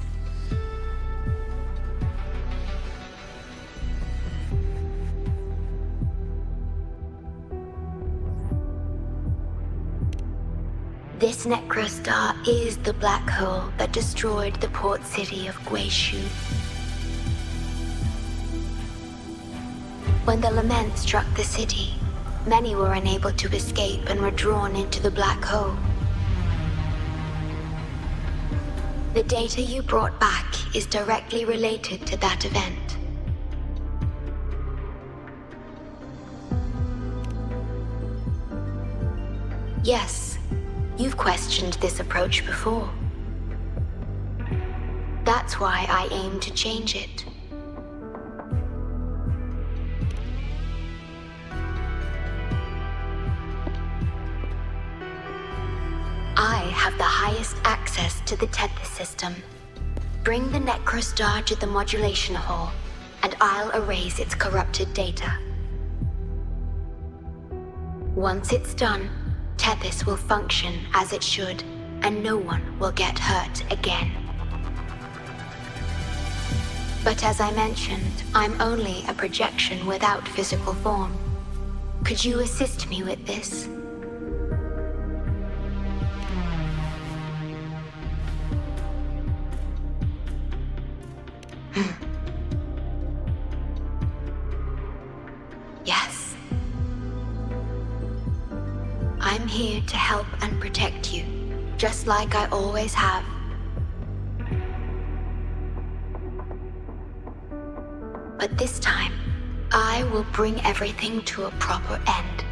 This Necrostar is the black hole that destroyed the port city of Guishu. When the lament struck the city, many were unable to escape and were drawn into the black hole. The data you brought back is directly related to that event. Yes, you've questioned this approach before. That's why I aim to change it. I have the highest access to the Tethys system. Bring the Necrostar to the modulation hall, and I'll erase its corrupted data. Once it's done, Tethys will function as it should, and no one will get hurt again. But as I mentioned, I'm only a projection without physical form. Could you assist me with this? Yes. I'm here to help and protect you, just like I always have. But this time, I will bring everything to a proper end.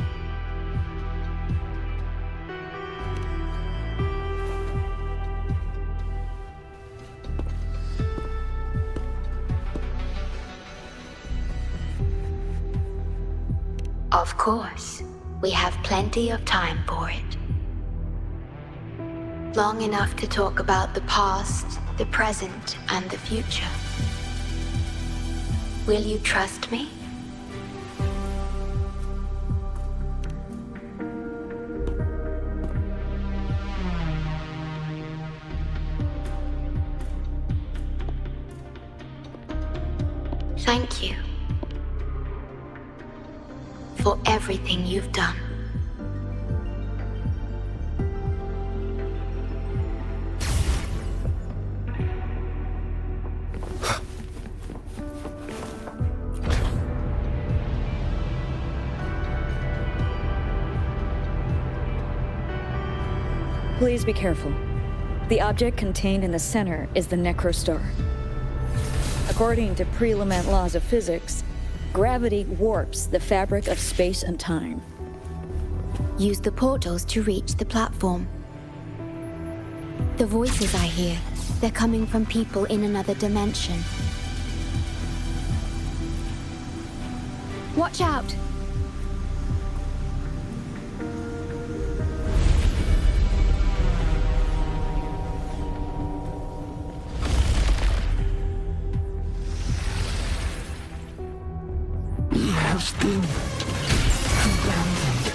Of course, we have plenty of time for it. Long enough to talk about the past, the present, and the future. Will you trust me? Thank you for everything you've done. Please be careful. The object contained in the center is the Necrostar. According to pre-lament laws of physics, gravity warps the fabric of space and time. Use the portals to reach the platform. The voices I hear, they're coming from people in another dimension. Watch out! We have been abandoned.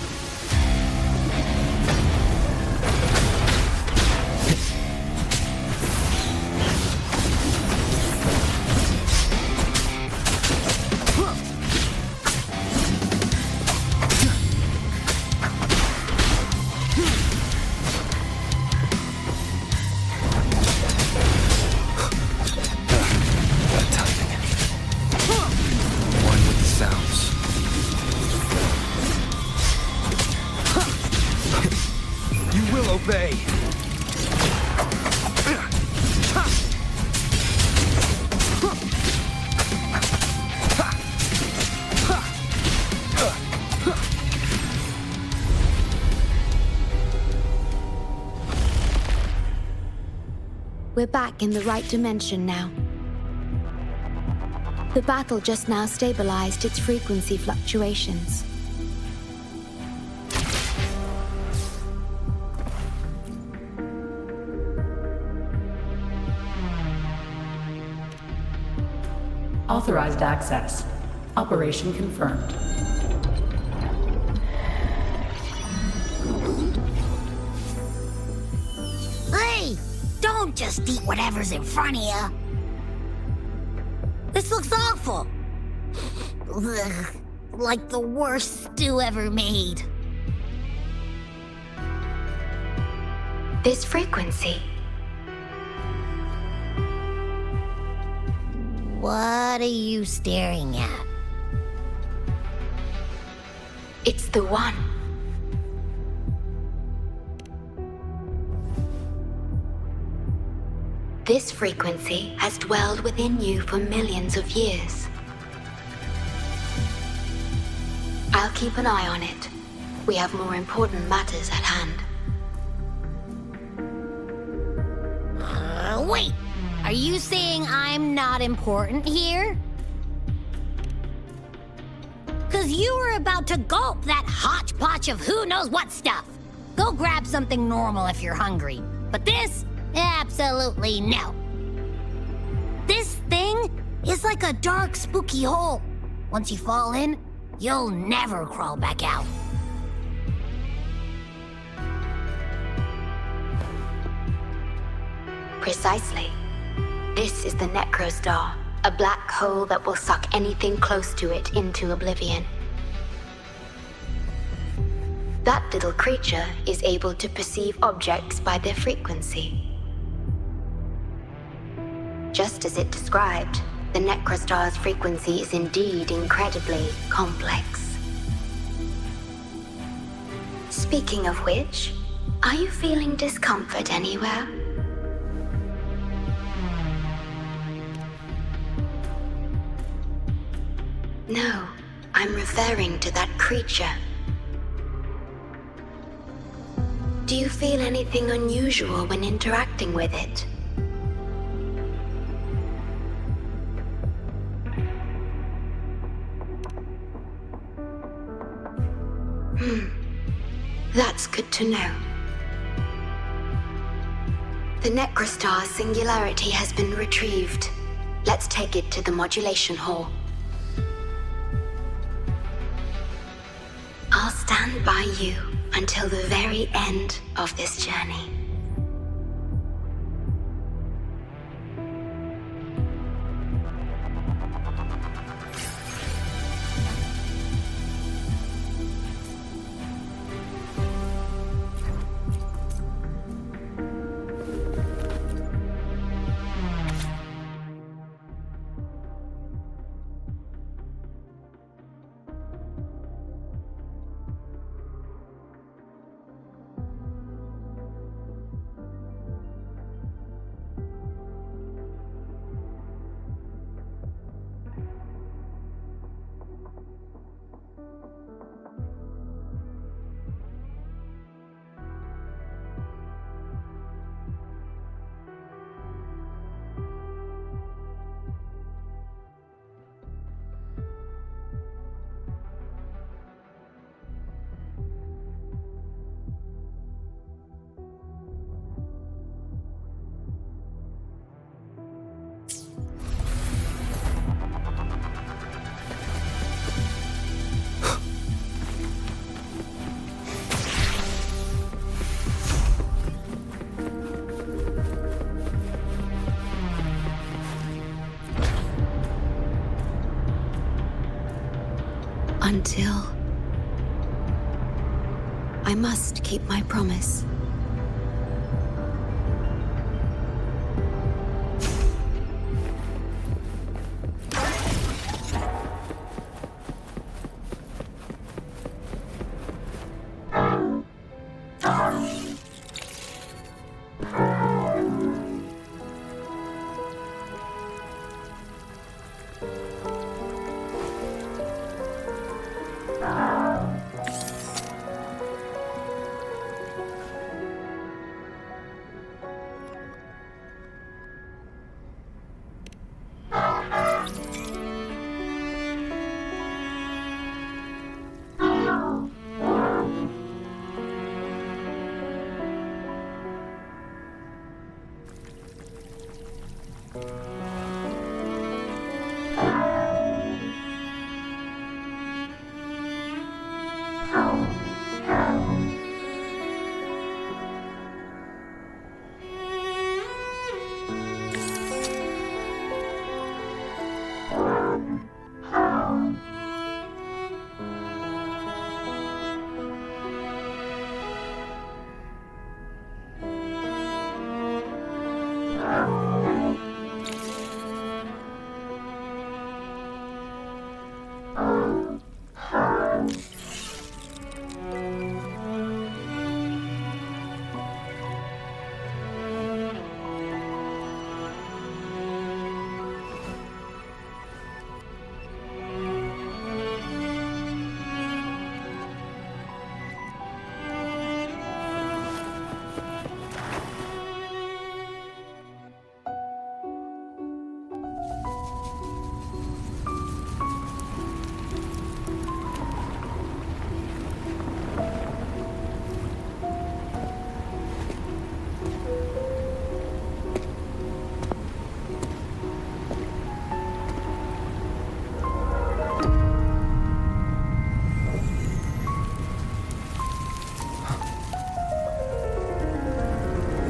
Obey. We're back in the right dimension now. The battle just now stabilized its frequency fluctuations. Authorized access. Operation confirmed. Hey! Don't just eat whatever's in front of you. This looks awful. Ugh, like the worst stew ever made. This frequency. What are you staring at? It's the one. This frequency has dwelled within you for millions of years. I'll keep an eye on it. We have more important matters at hand. Wait! Are you saying I'm not important here? 'Cause you were about to gulp that hodgepodge of who knows what stuff. Go grab something normal if you're hungry. But this? Absolutely no. This thing is like a dark, spooky hole. Once you fall in, you'll never crawl back out. Precisely. This is the Necrostar, a black hole that will suck anything close to it into oblivion. That little creature is able to perceive objects by their frequency. Just as it described, the Necrostar's frequency is indeed incredibly complex. Speaking of which, are you feeling discomfort anywhere? No, I'm referring to that creature. Do you feel anything unusual when interacting with it? That's good to know. The Necrostar singularity has been retrieved. Let's take it to the modulation hall. I'll stand by you until the very end of this journey. Until I must keep my promise.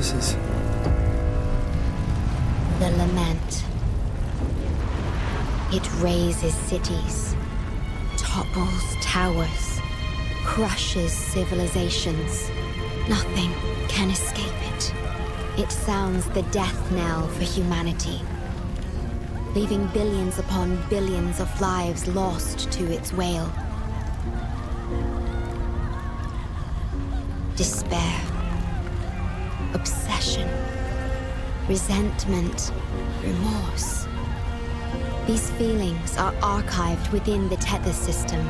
This is... The lament. It razes cities, topples towers, crushes civilizations. Nothing can escape it. It sounds the death knell for humanity, leaving billions upon billions of lives lost to its wail. Despair, obsession, resentment, remorse. These feelings are archived within the Tethys system,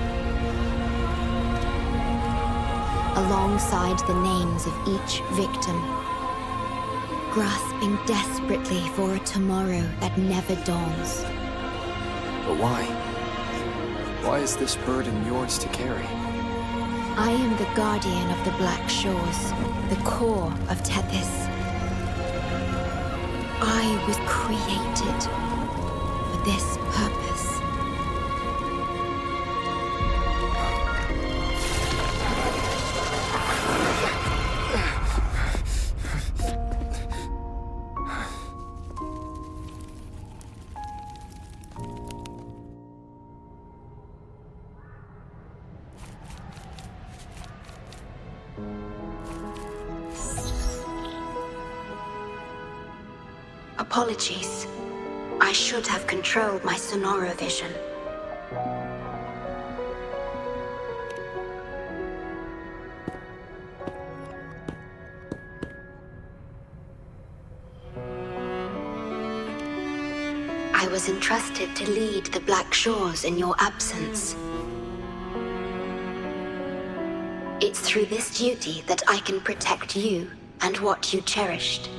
alongside the names of each victim, grasping desperately for a tomorrow that never dawns. But why? Why is this burden yours to carry? I am the guardian of the Black Shores, the core of Tethys. I was created for this purpose. Apologies. I should have controlled my Sonoro vision. I was entrusted to lead the Black Shores in your absence. It's through this duty that I can protect you and what you cherished.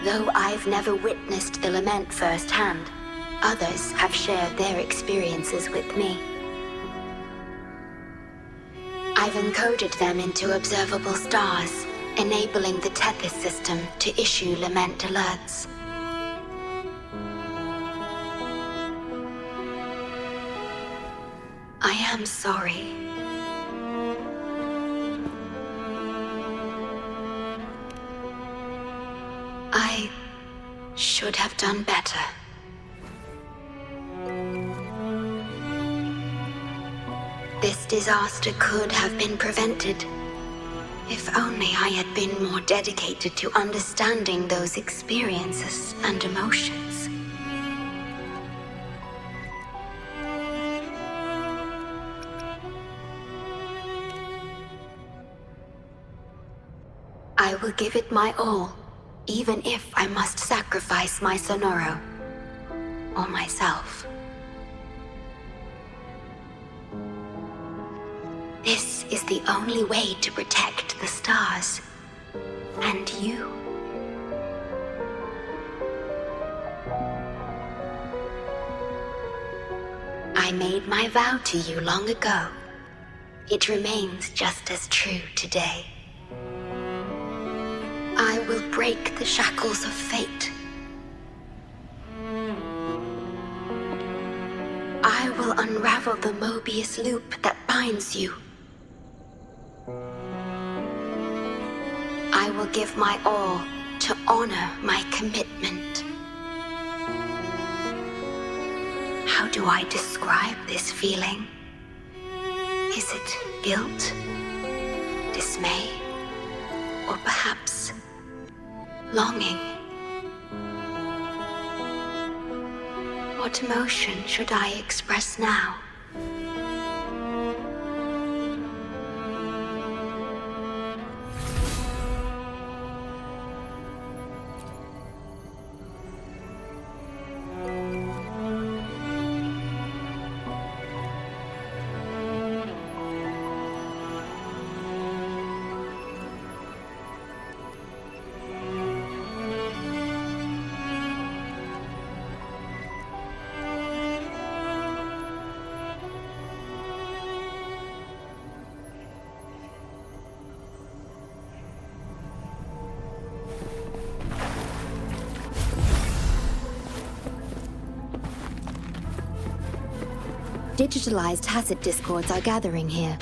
Though I've never witnessed the lament firsthand, others have shared their experiences with me. I've encoded them into observable stars, enabling the Tethys system to issue lament alerts. I am sorry. I should have done better. This disaster could have been prevented, if only I had been more dedicated to understanding those experiences and emotions. I will give it my all, even if I must sacrifice my Sonoro, or myself. This is the only way to protect the stars, and you. I made my vow to you long ago. It remains just as true today. I will break the shackles of fate. I will unravel the Mobius loop that binds you. I will give my all to honor my commitment. How do I describe this feeling? Is it guilt, dismay, or perhaps longing? What emotion should I express now? Digitalized Hasid discords are gathering here.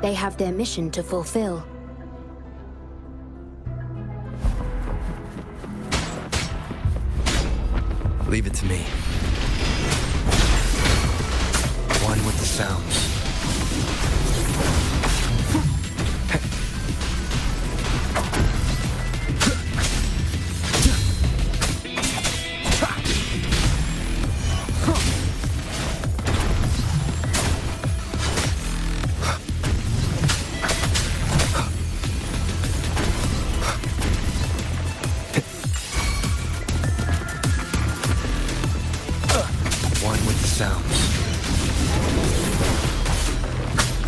They have their mission to fulfill. Leave it to me. One with the sounds.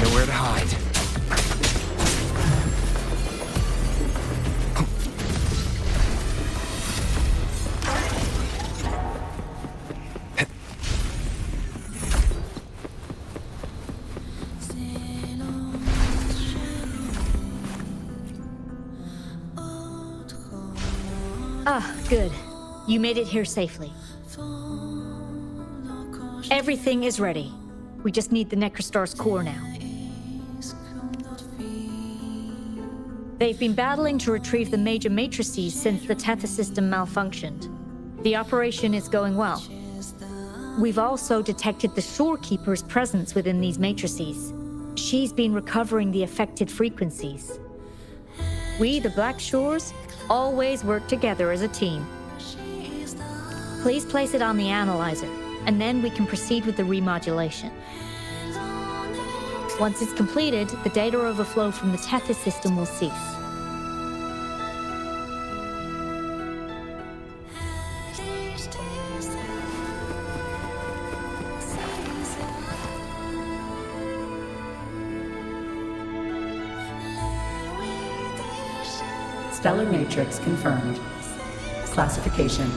Nowhere to hide. Ah, good. You made it here safely. Everything is ready. We just need the Necrostar's core now. They've been battling to retrieve the major matrices since the Tethys system malfunctioned. The operation is going well. We've also detected the Shorekeeper's presence within these matrices. She's been recovering the affected frequencies. We, the Black Shores, always work together as a team. Please place it on the analyzer, and then we can proceed with the remodulation. Once it's completed, the data overflow from the Tethys system will cease. Stellar matrix confirmed. Classification: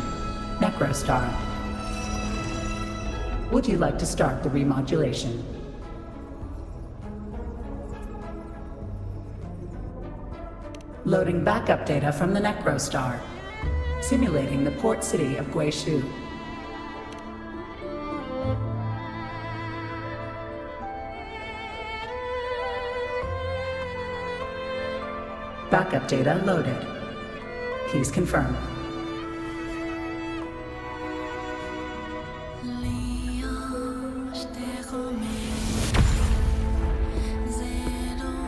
Necrostar. Would you like to start the remodulation? Loading backup data from the Necrostar. Simulating the port city of Guishu. Backup data loaded. Please confirm.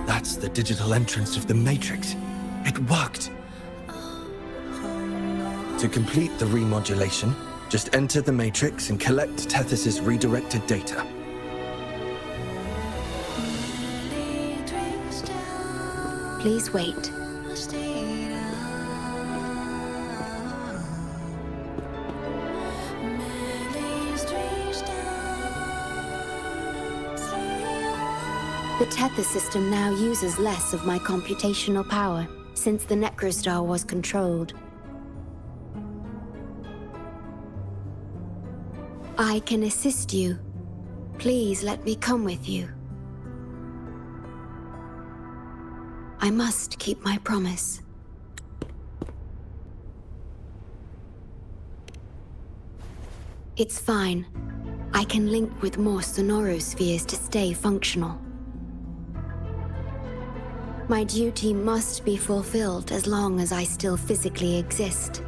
That's the digital entrance of the Matrix. It worked. To complete the remodulation, just enter the Matrix and collect Tethys' redirected data. Please wait. The Tethys system now uses less of my computational power, since the Necrostar was controlled. I can assist you. Please let me come with you. I must keep my promise. It's fine. I can link with more sonorospheres to stay functional. My duty must be fulfilled as long as I still physically exist.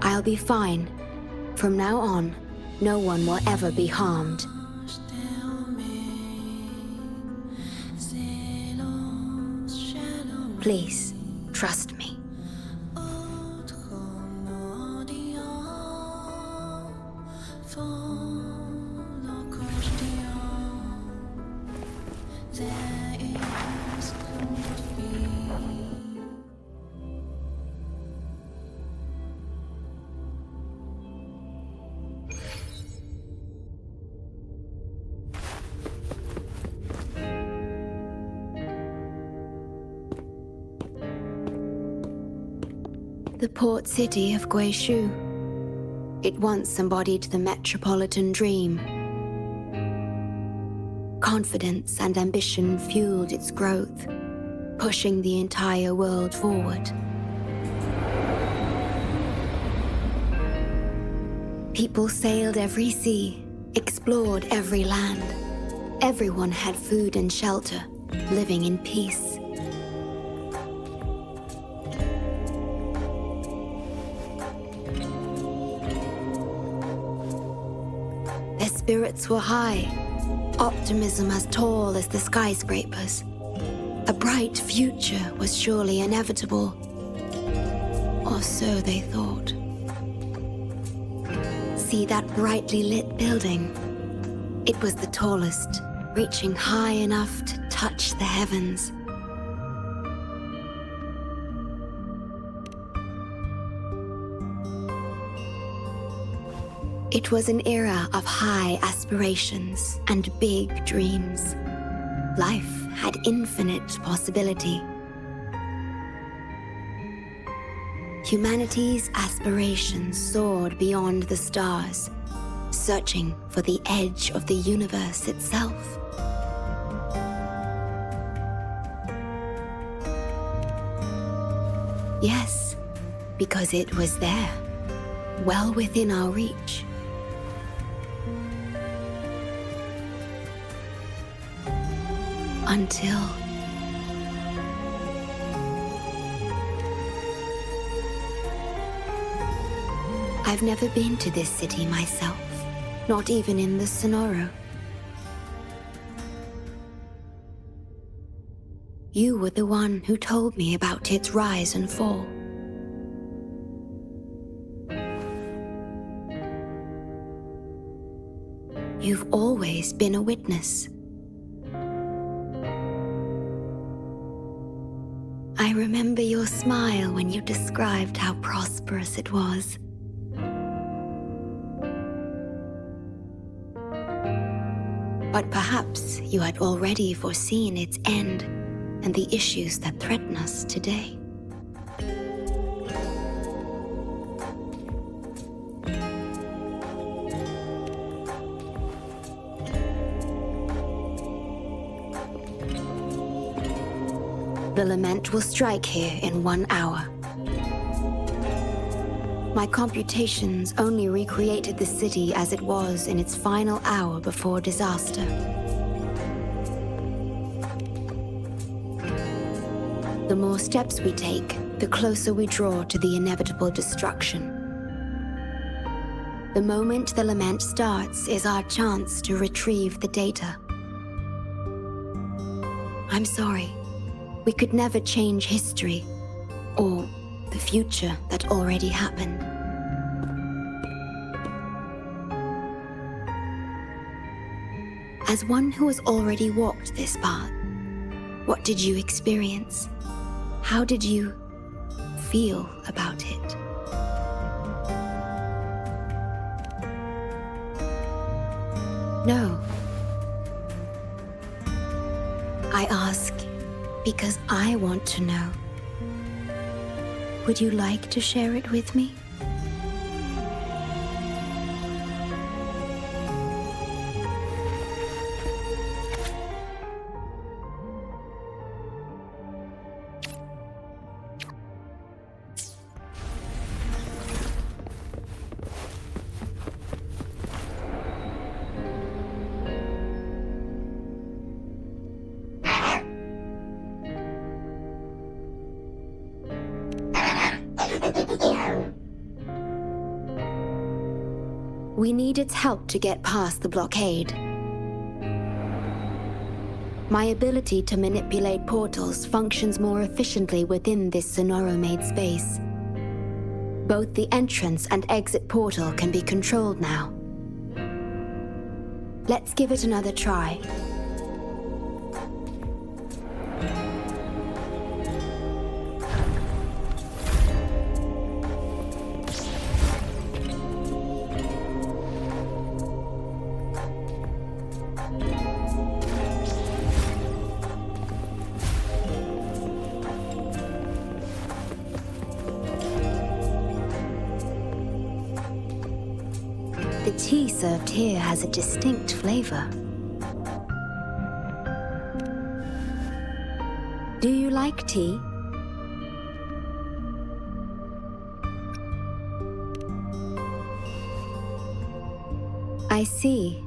I'll be fine. From now on, no one will ever be harmed. Please, trust me. The port city of Guishu. It once embodied the metropolitan dream. Confidence and ambition fueled its growth, pushing the entire world forward. People sailed every sea, explored every land. Everyone had food and shelter, living in peace. Spirits were high, optimism as tall as the skyscrapers. A bright future was surely inevitable, or so they thought. See that brightly lit building? It was the tallest, reaching high enough to touch the heavens. It was an era of high aspirations and big dreams. Life had infinite possibility. Humanity's aspirations soared beyond the stars, searching for the edge of the universe itself. Yes, because it was there, well within our reach. Until I've never been to this city myself, not even in the Sonoro. You were the one who told me about its rise and fall. You've always been a witness. I remember your smile when you described how prosperous it was. But perhaps you had already foreseen its end and the issues that threaten us today. The lament will strike here in 1 hour. My computations only recreated the city as it was in its final hour before disaster. The more steps we take, the closer we draw to the inevitable destruction. The moment the lament starts is our chance to retrieve the data. I'm sorry. We could never change history, or the future that already happened. As one who has already walked this path, what did you experience? How did you feel about it? No. I ask because I want to know. Would you like to share it with me? We need its help to get past the blockade. My ability to manipulate portals functions more efficiently within this Sonoro-made space. Both the entrance and exit portal can be controlled now. Let's give it another try. The tea served here has a distinct flavor. Do you like tea? I see.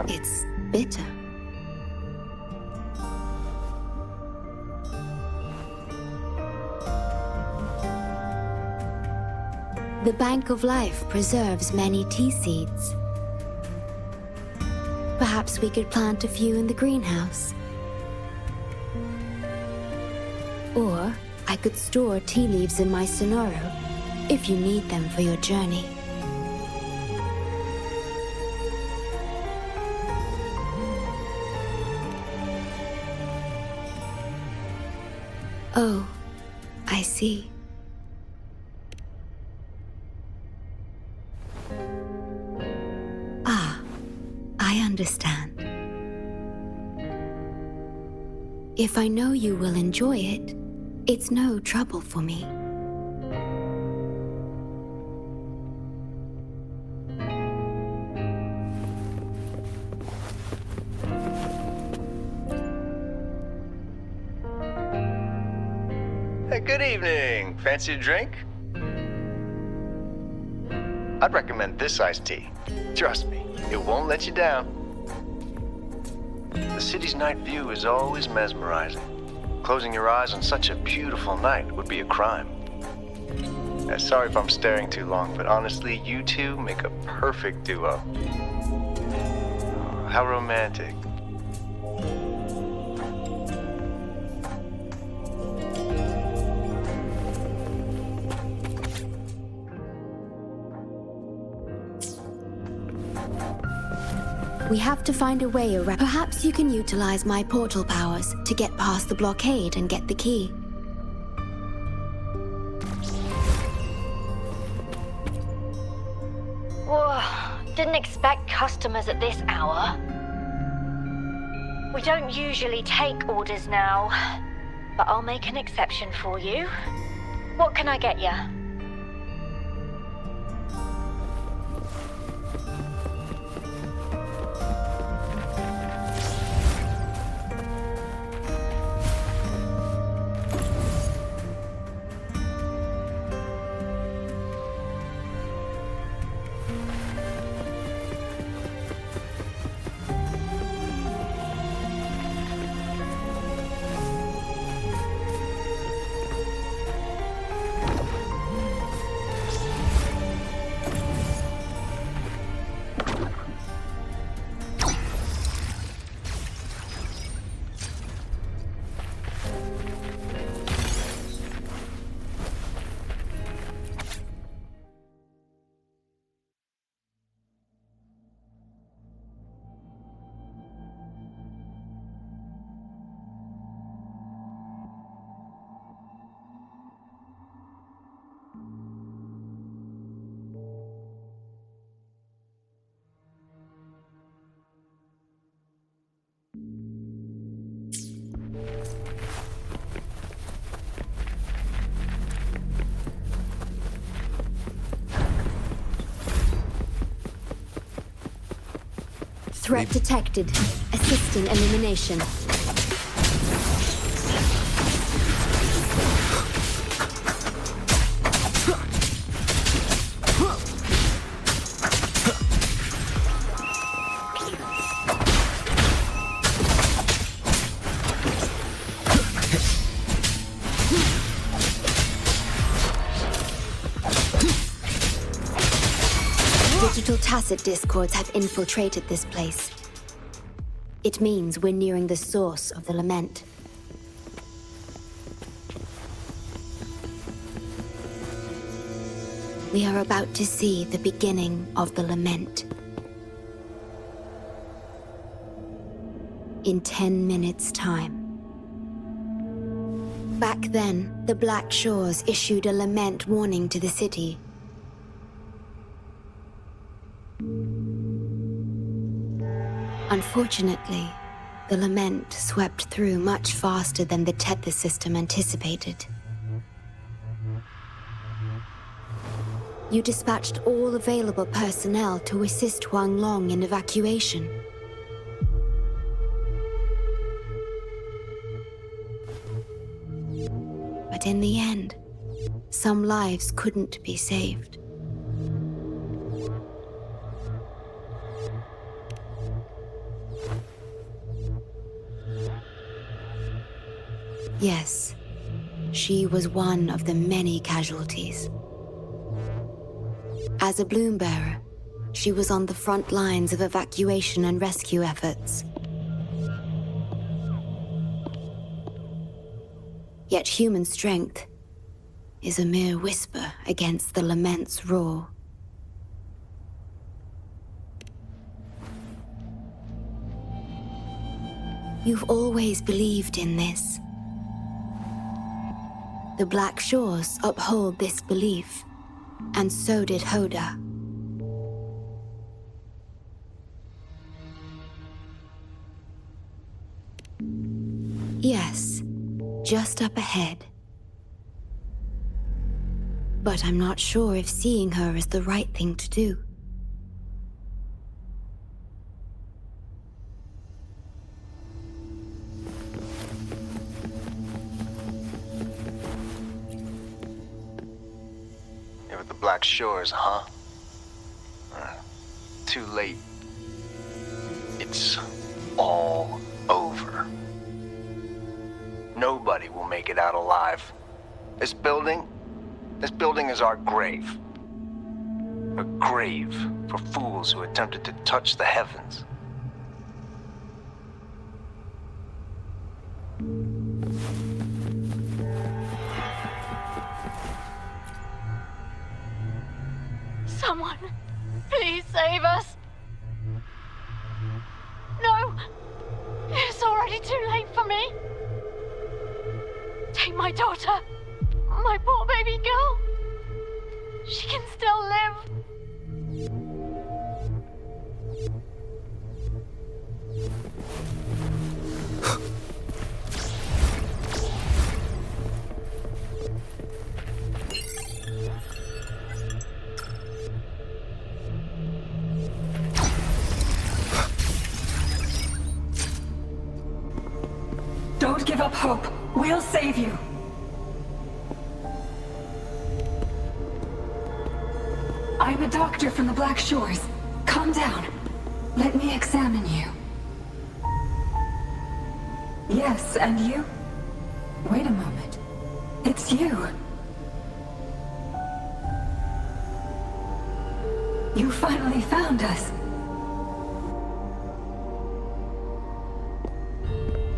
It's bitter. The Bank of Life preserves many tea seeds. Perhaps we could plant a few in the greenhouse. Or I could store tea leaves in my Sonoro, if you need them for your journey. Oh, I see. I understand. If I know you will enjoy it, it's no trouble for me. Hey, good evening. Fancy a drink? I'd recommend this iced tea. Trust me, it won't let you down. The city's night view is always mesmerizing. Closing your eyes on such a beautiful night would be a crime. Sorry if I'm staring too long, but honestly, you two make a perfect duo. Oh, how romantic. We have to find a way around. Perhaps you can utilize my portal powers to get past the blockade and get the key. Whoa, didn't expect customers at this hour. We don't usually take orders now, but I'll make an exception for you. What can I get you? Threat detected. Assisting elimination. subtle tacit discords have infiltrated this place. It means we're nearing the source of the lament. We are about to see the beginning of the lament. In 10 minutes' time. Back then, the Black Shores issued a lament warning to the city. Unfortunately, the lament swept through much faster than the Tethys system anticipated. You dispatched all available personnel to assist Huanglong in evacuation. But in the end, some lives couldn't be saved. Yes, she was one of the many casualties. As a bloom bearer, she was on the front lines of evacuation and rescue efforts. Yet human strength is a mere whisper against the lament's roar. You've always believed in this. The Black Shores uphold this belief, and so did Hoda. Yes, just up ahead. But I'm not sure if seeing her is the right thing to do. You're at the Black Shores, huh? Too late. It's all over. Nobody will make it out alive. This building is our grave. A grave for fools who attempted to touch the heavens. Someone, please save us. No, it's already too late for me. Take my daughter, my poor baby girl. She can still live. Don't give up hope. We'll save you. I'm a doctor from the Black Shores. Calm down. Let me examine you. Yes, and you? Wait a moment. It's you. You finally found us.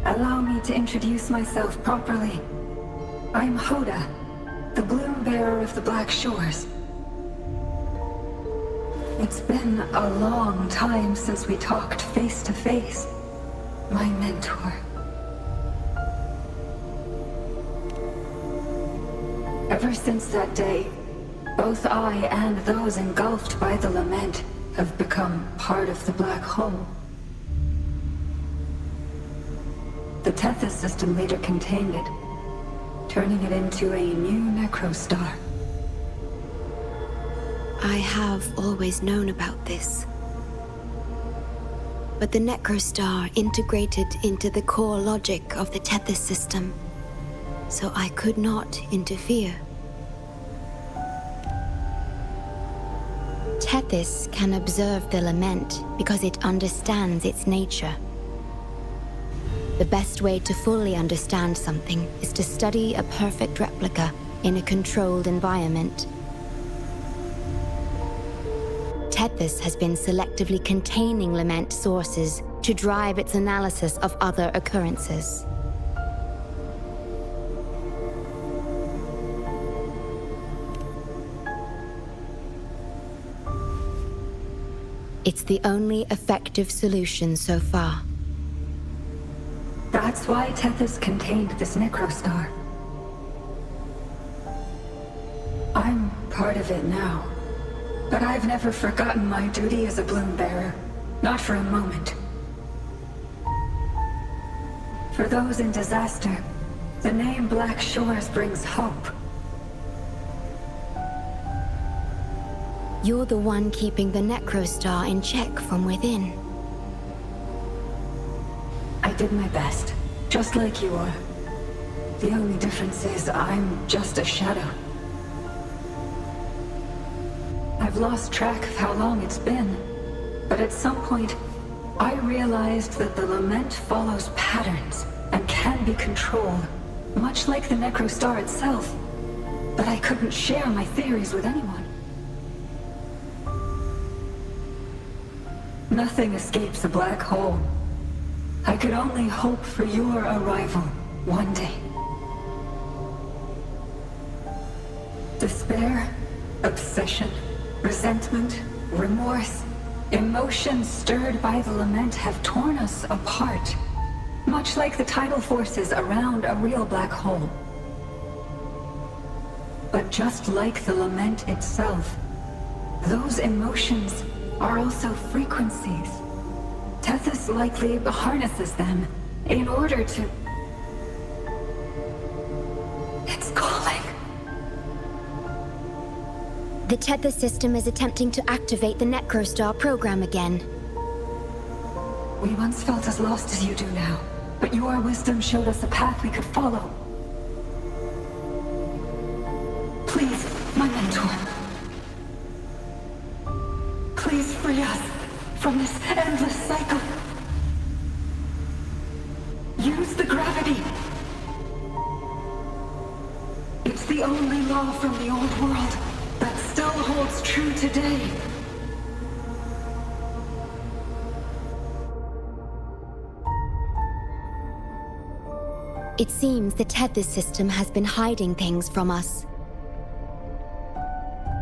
Allow me to introduce myself properly. I'm Hoda, the bloom bearer of the Black Shores. It's been a long time since we talked face to face, my mentor. Ever since that day, both I and those engulfed by the lament have become part of the black hole. The Tethys system later contained it, turning it into a new necrostar. I have always known about this. But the necrostar integrated into the core logic of the Tethys system, so I could not interfere. Tethys can observe the lament because it understands its nature. The best way to fully understand something is to study a perfect replica in a controlled environment. Tethys has been selectively containing lament sources to drive its analysis of other occurrences. It's the only effective solution so far. That's why Tethys contained this necrostar. I'm part of it now. But I've never forgotten my duty as a bloom bearer. Not for a moment. For those in disaster, the name Black Shores brings hope. You're the one keeping the necrostar in check from within. I did my best, just like you are. The only difference is I'm just a shadow. I've lost track of how long it's been, but at some point, I realized that the lament follows patterns and can be controlled, much like the necrostar itself. But I couldn't share my theories with anyone. Nothing escapes a black hole. I could only hope for your arrival one day. Despair, obsession, resentment, remorse, emotions stirred by the lament have torn us apart, much like the tidal forces around a real black hole. But just like the lament itself, those emotions are also frequencies. Tethys likely harnesses them in order to... It's calling. The Tethys system is attempting to activate the necrostar program again. We once felt as lost as you do now, but your wisdom showed us a path we could follow. Please, my mentor. Please free us from this endless cycle. Use the gravity. It's the only law from the old world that still holds true today. It seems the Tethys system has been hiding things from us.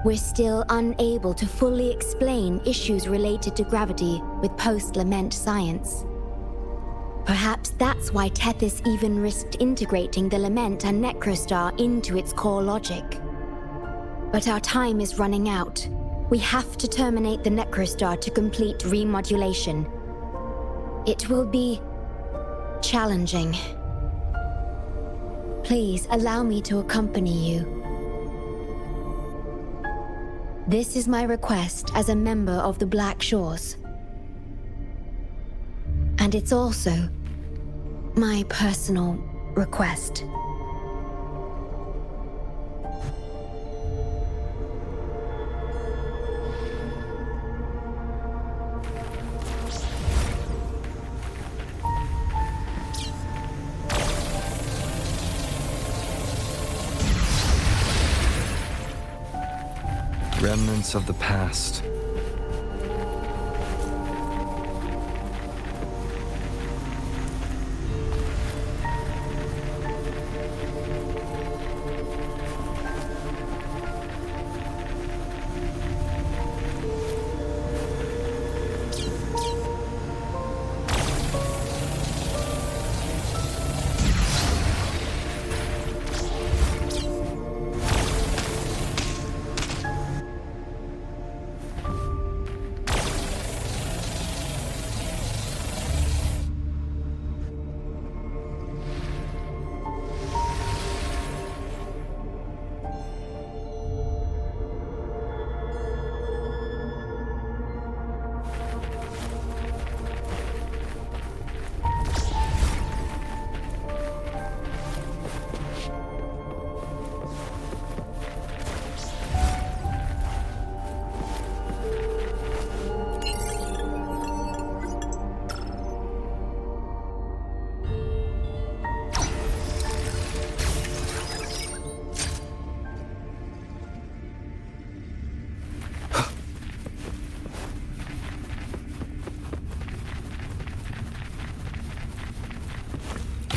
We're still unable to fully explain issues related to gravity with post-lament science. Perhaps that's why Tethys even risked integrating the lament and necrostar into its core logic. But our time is running out. We have to terminate the necrostar to complete remodulation. It will be challenging. Please allow me to accompany you. This is my request as a member of the Black Shores. And it's also my personal request. Remnants of the past.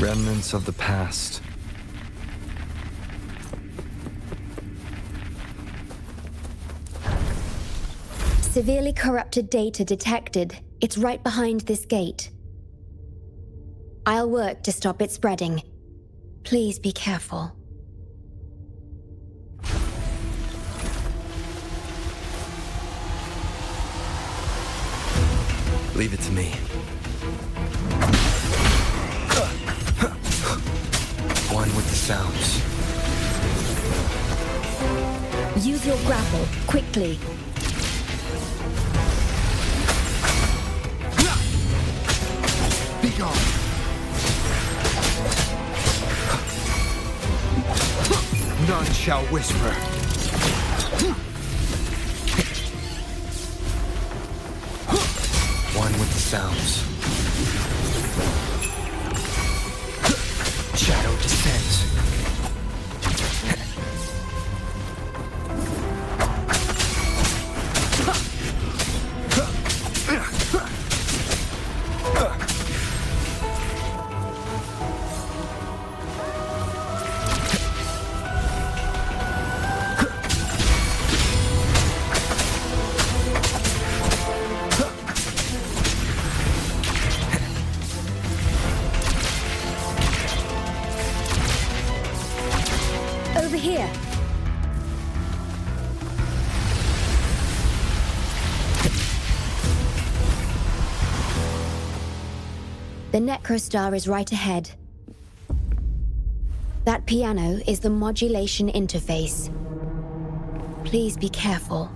Remnants of the past. Severely corrupted data detected. It's right behind this gate. I'll work to stop it spreading. Please be careful. Leave it to me. One with the sounds. Use your grapple, quickly. Be gone. None shall whisper. One with the sounds. Shadow descends. Over here. The Necrostar is right ahead. That piano is the modulation interface. Please be careful.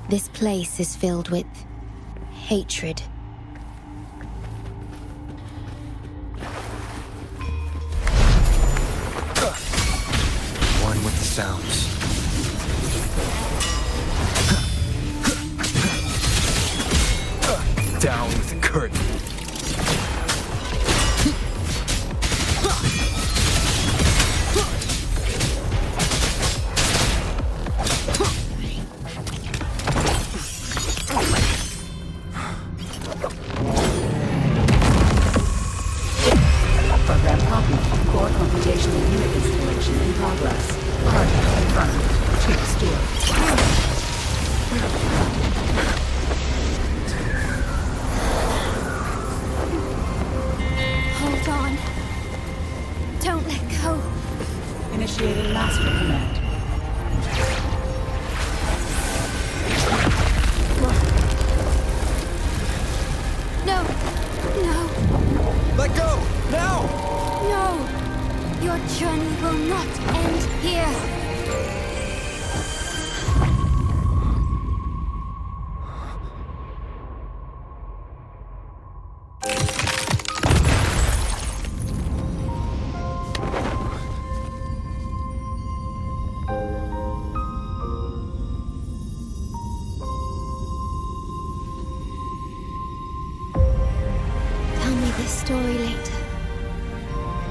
This place is filled with hatred. One with the sounds. Down with the curtain. Program copy. Core computational unit installation in progress. Hardware confirmed. Chip stored. Hold on. Don't let go. Initiating master command. No. No. Let go! Now! No. Your journey will not end here. Tell me this story later,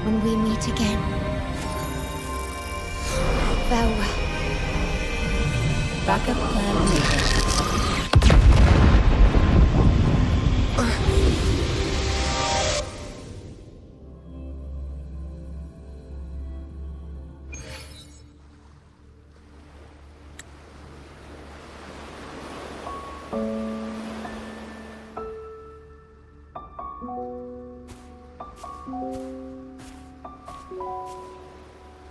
when we meet again. Farewell. Backup plan needed.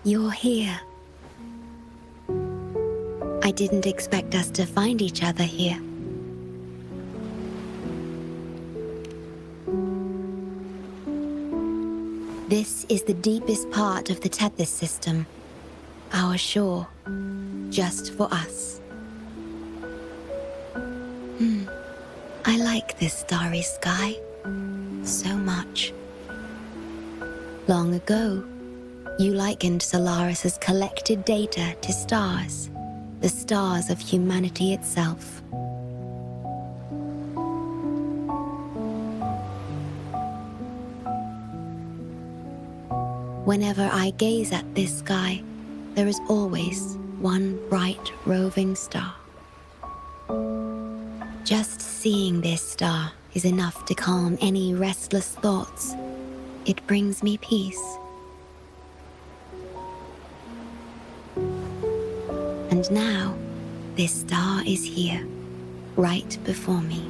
You're here. I didn't expect us to find each other here. This is the deepest part of the Tethys system. Our shore. Just for us. I like this starry sky. So much. Long ago, you likened Solaris's collected data to stars. The stars of humanity itself. Whenever I gaze at this sky, there is always one bright roving star. Just seeing this star is enough to calm any restless thoughts It brings me peace. And now, this star is here, right before me.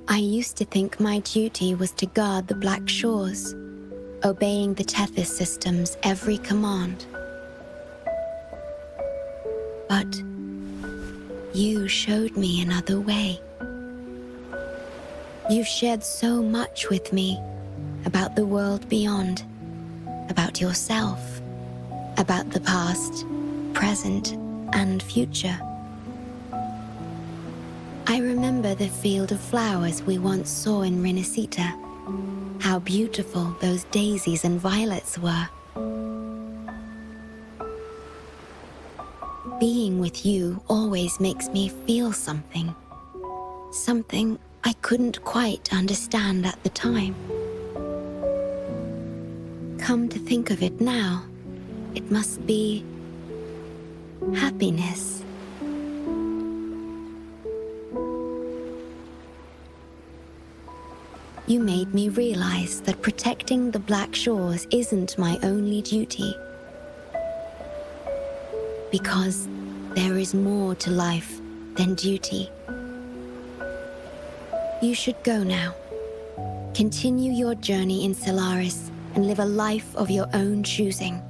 I used to think my duty was to guard the Black Shores, obeying the Tethys system's every command. But you showed me another way. You've shared so much with me about the world beyond, about yourself, about the past, present, and future. I remember the field of flowers we once saw in Renacita. How beautiful those daisies and violets were. Being with you always makes me feel something. Something I couldn't quite understand at the time. Come to think of it now, it must be happiness. You made me realize that protecting the Black Shores isn't my only duty. Because there is more to life than duty. You should go now. Continue your journey in Solaris and live a life of your own choosing.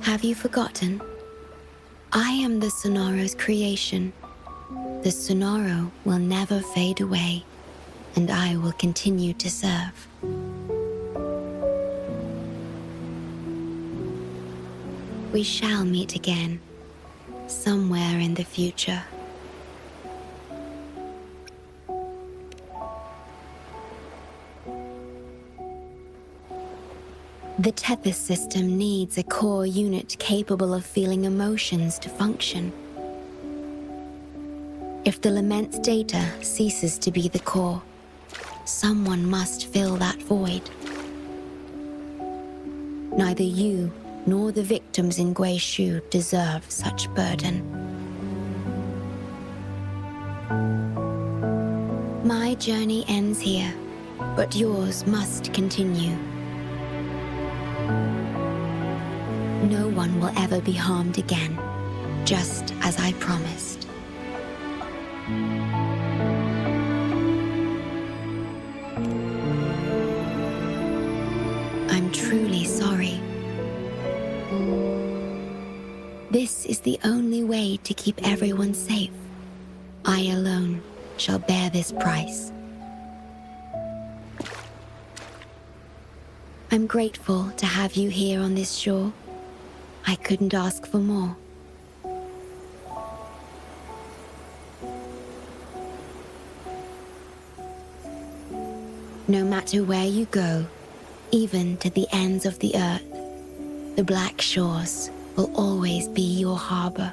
Have you forgotten? I am the Sonoro's creation. The Sonoro will never fade away, and I will continue to serve. We shall meet again, somewhere in the future. The Tethys system needs a core unit capable of feeling emotions to function. If the Lament's data ceases to be the core, someone must fill that void. Neither you nor the victims in Guishu deserve such burden. My journey ends here, but yours must continue. No one will ever be harmed again, just as I promised. I'm truly sorry. This is the only way to keep everyone safe. I alone shall bear this price. I'm grateful to have you here on this shore. I couldn't ask for more. No matter where you go, even to the ends of the earth, the Black Shores will always be your harbor.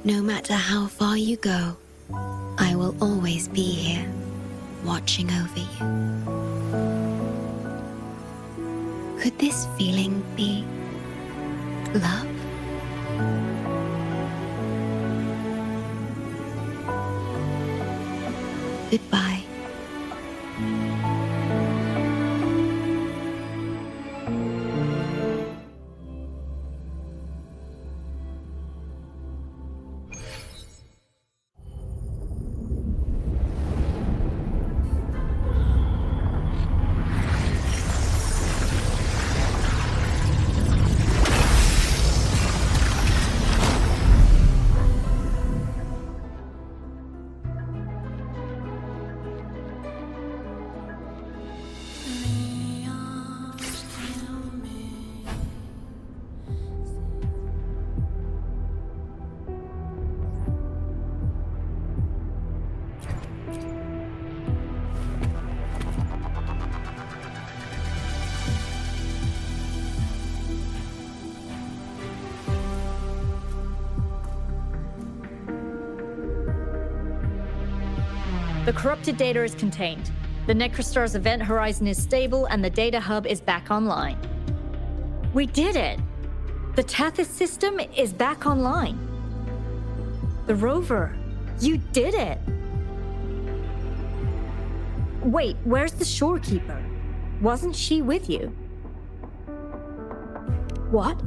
No matter how far you go, I will always be here, watching over you. Could this feeling be love? Goodbye. The corrupted data is contained. The Necrostar's event horizon is stable and the data hub is back online. We did it! The Tethys system is back online. The Rover, you did it! Wait, where's the shorekeeper? Wasn't she with you? What?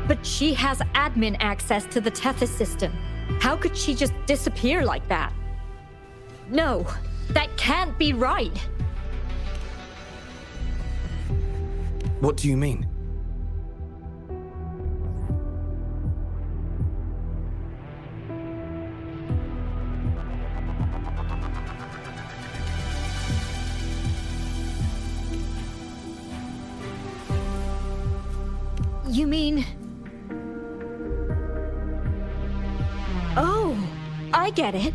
But she has admin access to the Tethys system. How could she just disappear like that? No, that can't be right. What do you mean? You mean... Oh, I get it.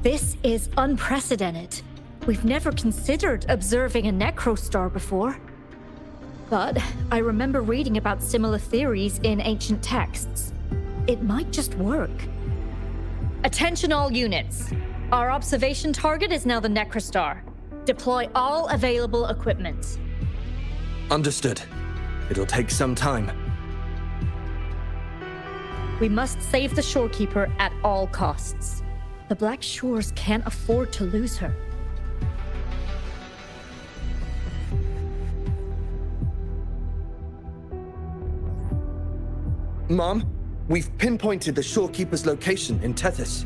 This is unprecedented. We've never considered observing a Necrostar before. But I remember reading about similar theories in ancient texts. It might just work. Attention all units. Our observation target is now the Necrostar. Deploy all available equipment. Understood. It'll take some time. We must save the shorekeeper at all costs. The Black Shores can't afford to lose her. Mom, we've pinpointed the shorekeeper's location in Tethys.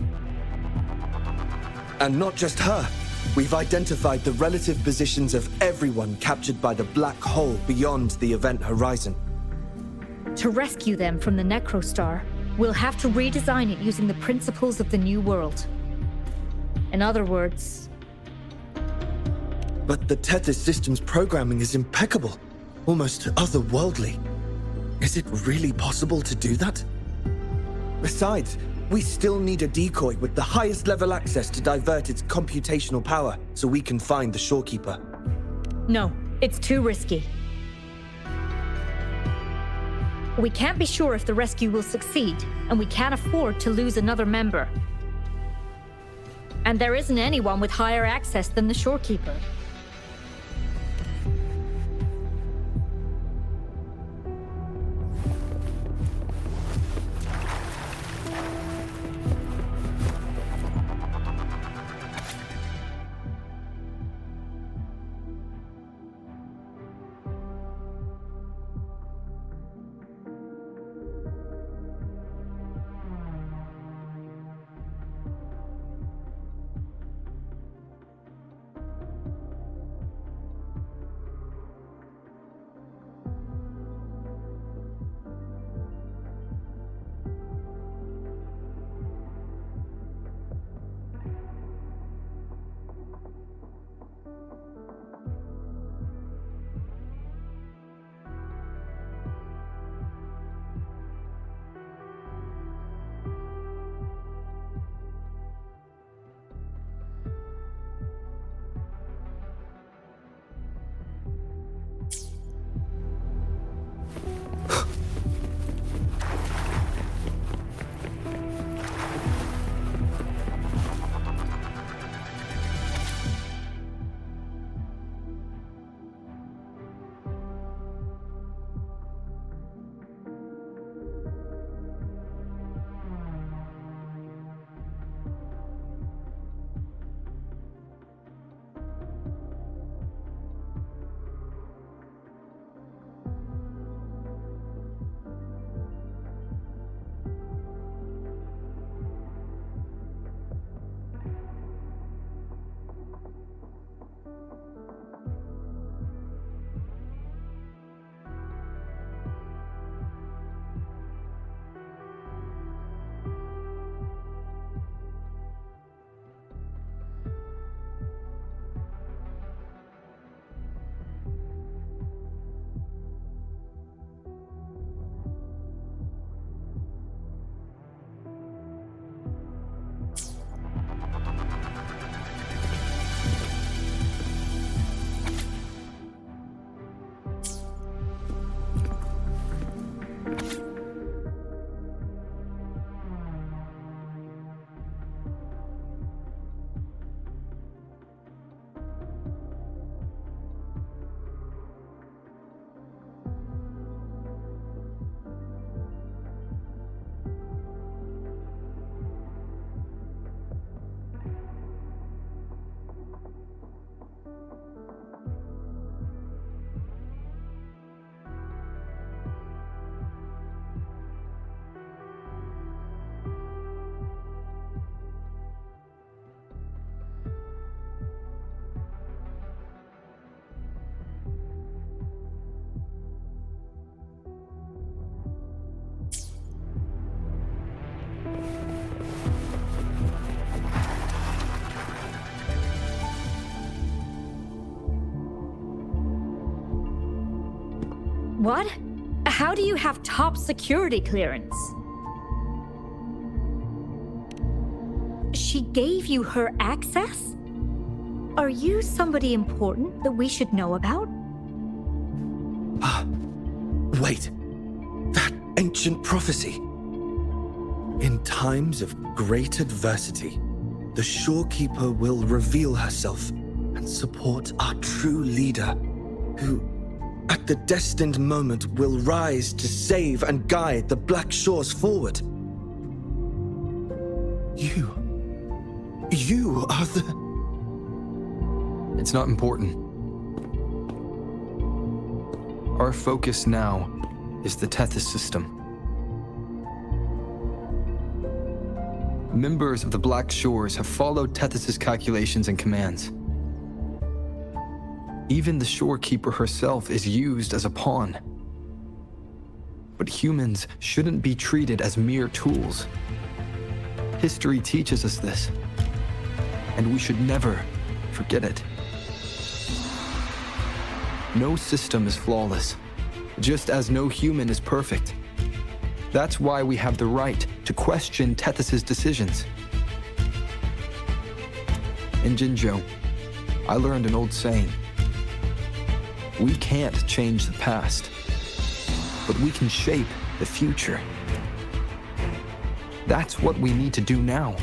And not just her. We've identified the relative positions of everyone captured by the black hole beyond the event horizon. To rescue them from the Necrostar, we'll have to redesign it using the principles of the New World. In other words... But the Tethys system's programming is impeccable, almost otherworldly. Is it really possible to do that? Besides, we still need a decoy with the highest level access to divert its computational power so we can find the shorekeeper. No, it's too risky. We can't be sure if the rescue will succeed, and we can't afford to lose another member. And there isn't anyone with higher access than the shorekeeper. What? How do you have top security clearance? She gave you her access? Are you somebody important that we should know about? Wait. That ancient prophecy. In times of great adversity, the Shorekeeper will reveal herself and support our true leader, who, at the destined moment, will rise to save and guide the Black Shores forward. You are the... It's not important. Our focus now is the Tethys system. Members of the Black Shores have followed Tethys' calculations and commands. Even the Shorekeeper herself is used as a pawn. But humans shouldn't be treated as mere tools. History teaches us this, and we should never forget it. No system is flawless, just as no human is perfect. That's why we have the right to question Tethys' decisions. In Jinzhou, I learned an old saying. We can't change the past, but we can shape the future. That's what we need to do now.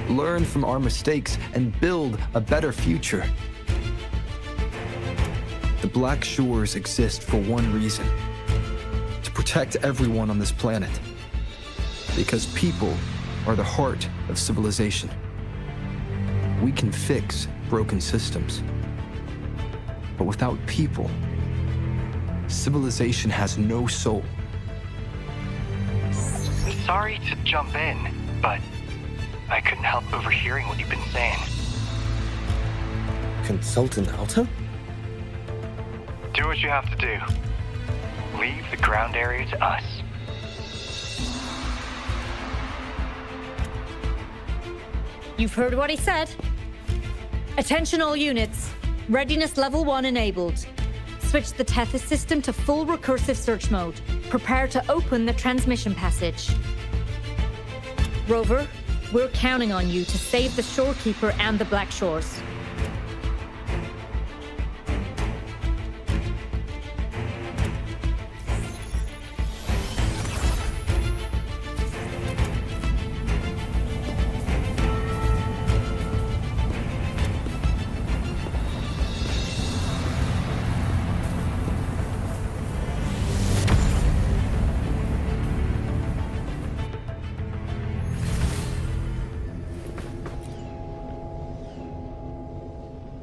Learn from our mistakes and build a better future. The Black Shores exist for one reason: to protect everyone on this planet. Because people are the heart of civilization. We can fix broken systems. But without people, civilization has no soul. Sorry to jump in, but I couldn't help overhearing what you've been saying. Consultant Alta? Do what you have to do. Leave the ground area to us. You've heard what he said. Attention all units. Readiness level 1 enabled. Switch the Tethys system to full recursive search mode. Prepare to open the transmission passage. Rover, we're counting on you to save the Shorekeeper and the Black Shores.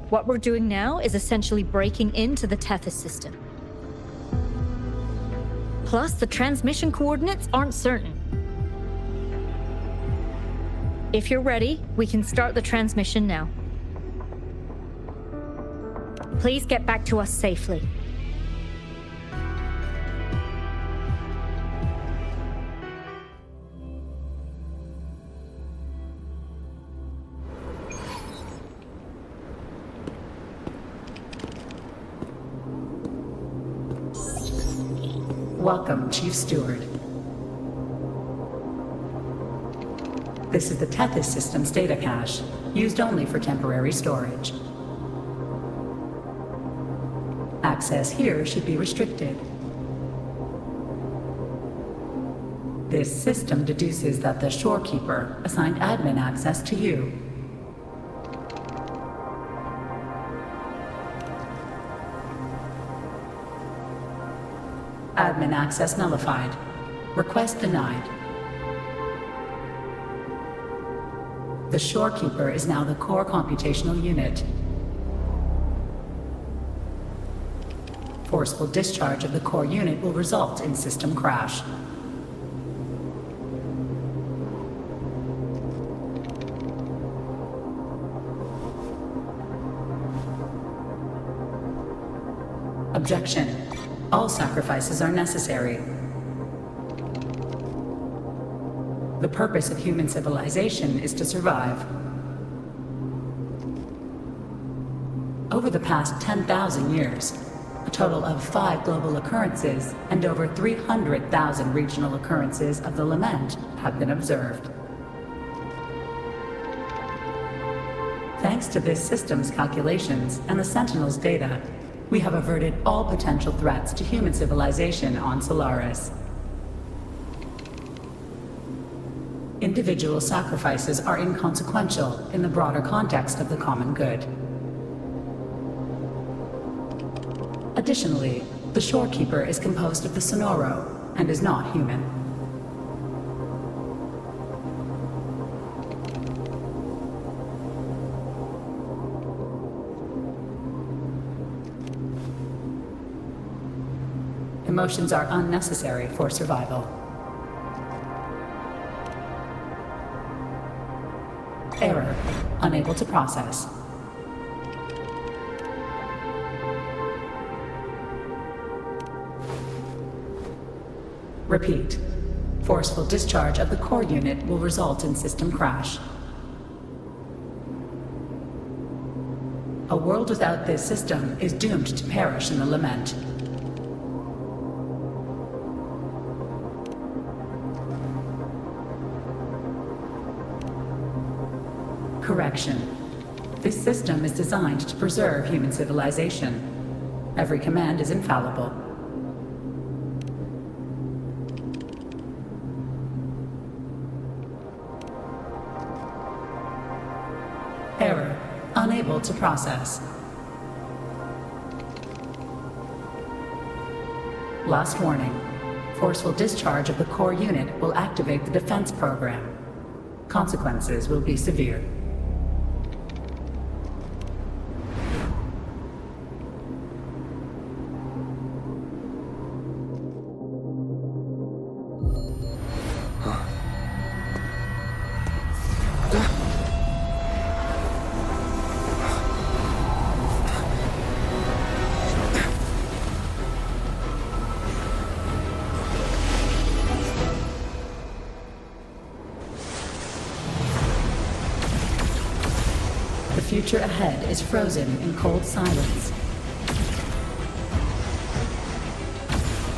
What we're doing now is essentially breaking into the Tethys system. Plus, the transmission coordinates aren't certain. If you're ready, we can start the transmission now. Please get back to us safely. Welcome, Chief Steward. This is the Tethys system's data cache, used only for temporary storage. Access here should be restricted. This system deduces that the Shorekeeper assigned admin access to you. Admin access nullified. Request denied. The Shorekeeper is now the core computational unit. Forceful discharge of the core unit will result in system crash. Objection. All sacrifices are necessary. The purpose of human civilization is to survive. Over the past 10,000 years, a total of 5 global occurrences and over 300,000 regional occurrences of the lament have been observed. Thanks to this system's calculations and the Sentinel's data, we have averted all potential threats to human civilization on Solaris. Individual sacrifices are inconsequential in the broader context of the common good. Additionally, the Shorekeeper is composed of the Sonoro and is not human. Emotions are unnecessary for survival. Error. Unable to process. Repeat. Forceful discharge of the core unit will result in system crash. A world without this system is doomed to perish in the lament. Correction. This system is designed to preserve human civilization. Every command is infallible. Error. Unable to process. Last warning. Forceful discharge of the core unit will activate the defense program. Consequences will be severe. The future ahead is frozen in cold silence.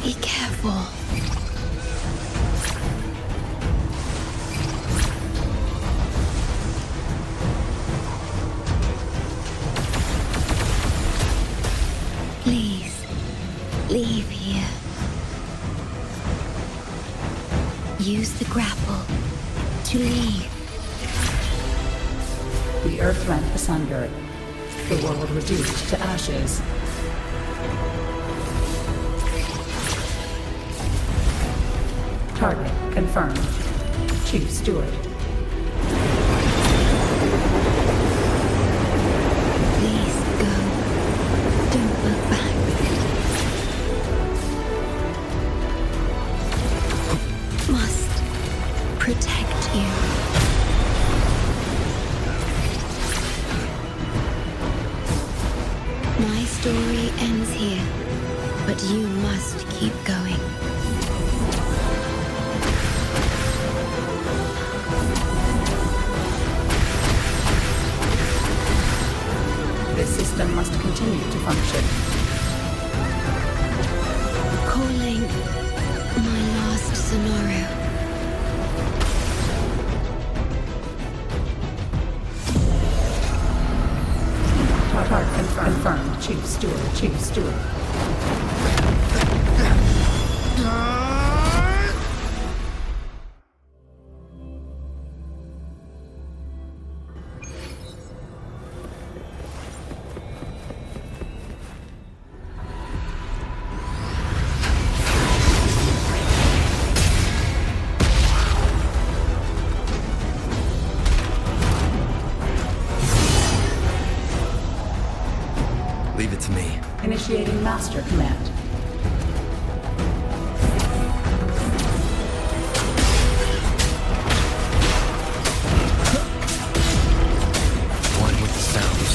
Be careful. Please, leave here. Use the grapple to leave. The earth rent asunder. The world reduced to ashes. Target confirmed. Chief Steward. Please go. Don't look back. Must protect you. My story ends here, but you must keep going. This system must continue to function. Calling my last Sonoro. Target confirmed. Chief Steward. Chief Steward. Leave it to me. Initiating master command. One with the sounds.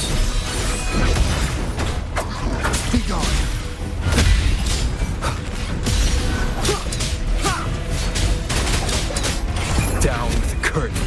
Be gone. Down with the curtain.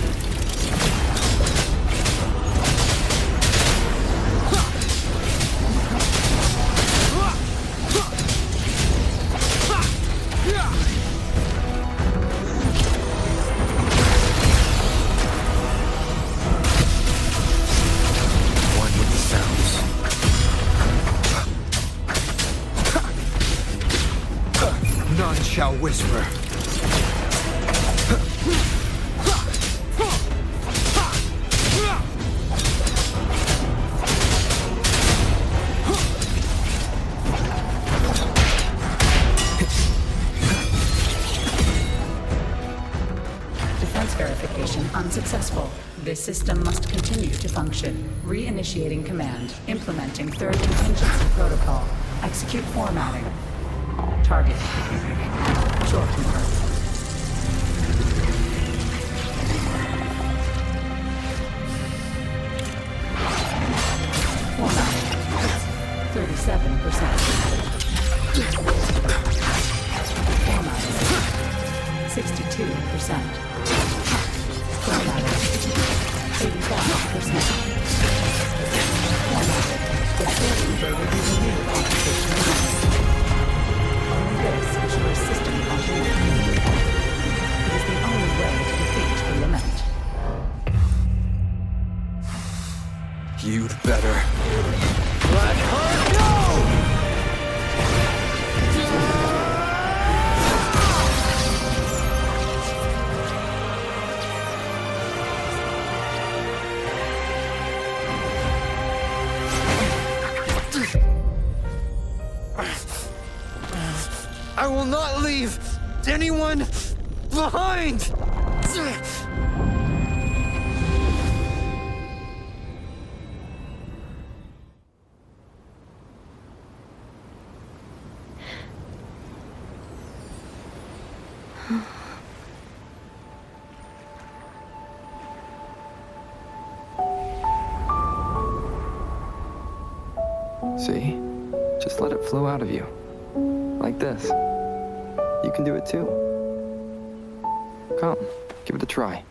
None shall whisper. Defense verification unsuccessful. This system must continue to function. Reinitiating command. Implementing third contingency protocol. Execute formatting. Target. Shorekeeper. Formatting. 37%. Formatting. 62%. Formatting. 85%. Formatting. The storekeeper will be removed on station. Only this ensures system continuity. It is the only way to defeat the lament. You'd better. Let her go! I will not leave anyone behind! See? Just let it flow out of you. Like this. You can do it too. Come, give it a try.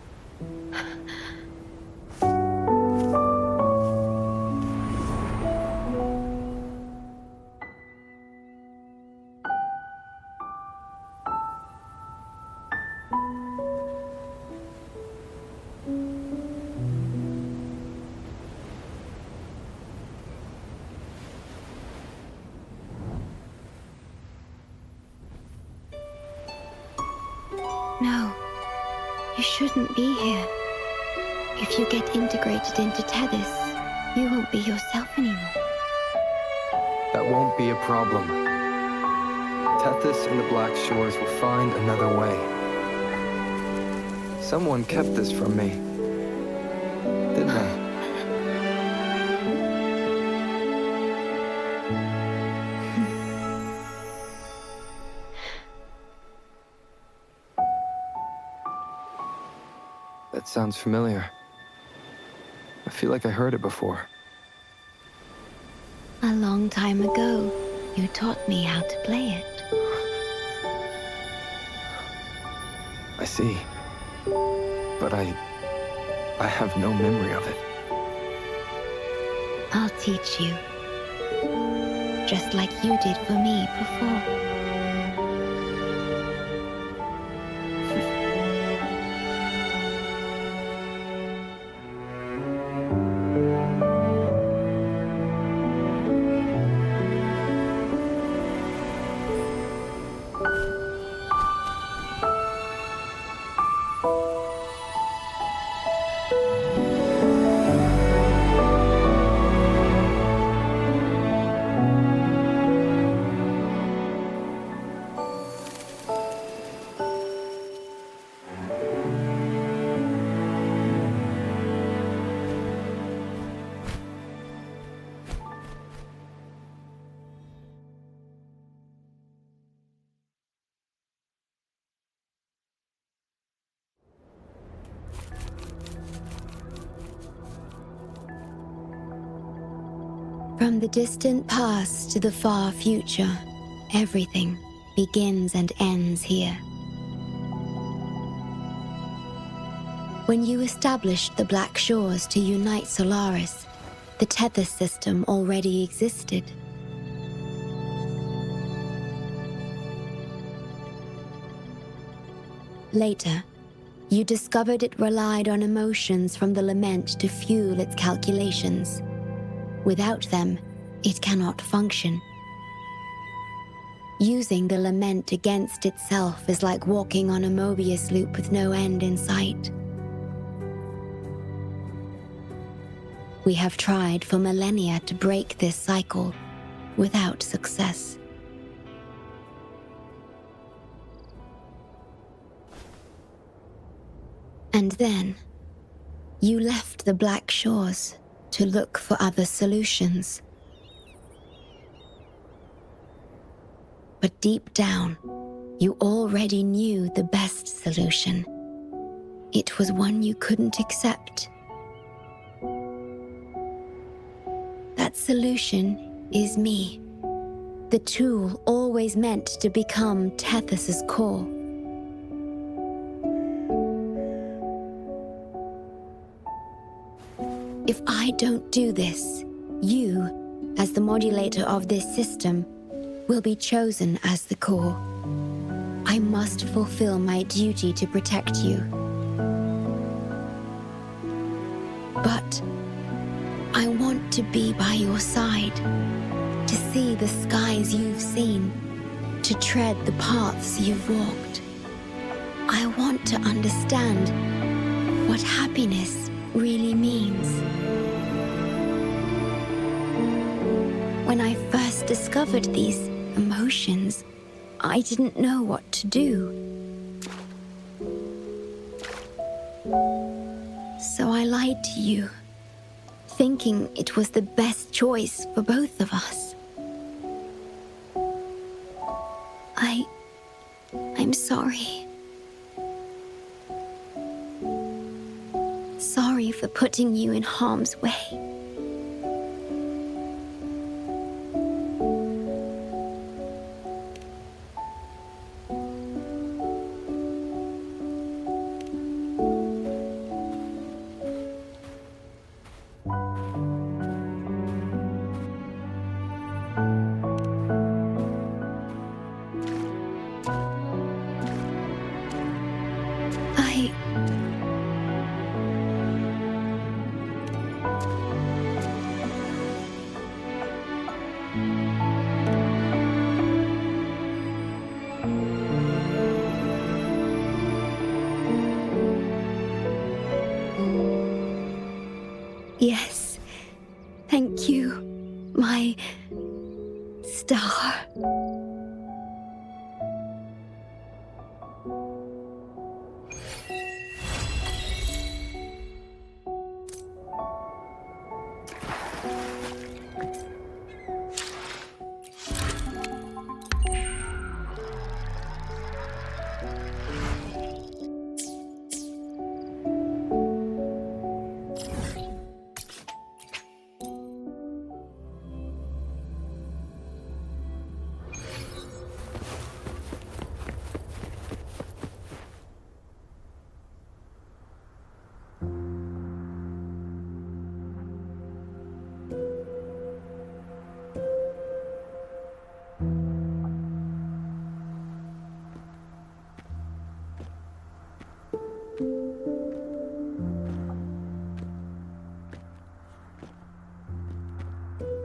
No, you shouldn't be here. If you get integrated into Tethys, you won't be yourself anymore. That won't be a problem. Tethys and the Black Shores will find another way. Someone kept this from me, didn't they? That sounds familiar. I feel like I heard it before. A long time ago, you taught me how to play it. I see. But I have no memory of it. I'll teach you. Just like you did for me before. From the distant past to the far future, everything begins and ends here. When you established the Black Shores to unite Solaris, the Tethys system already existed. Later, you discovered it relied on emotions from the Lament to fuel its calculations. Without them, it cannot function. Using the lament against itself is like walking on a Mobius loop with no end in sight. We have tried for millennia to break this cycle without success. And then, you left the Black Shores to look for other solutions. But deep down, you already knew the best solution. It was one you couldn't accept. That solution is me. The tool always meant to become Tethys's core. If I don't do this, you, as the modulator of this system, will be chosen as the core. I must fulfill my duty to protect you. But I want to be by your side, to see the skies you've seen, to tread the paths you've walked. I want to understand what happiness really means. When I first discovered these emotions, I didn't know what to do. So I lied to you, thinking it was the best choice for both of us. I'm sorry. Sorry for putting you in harm's way. Yes, thank you, my star.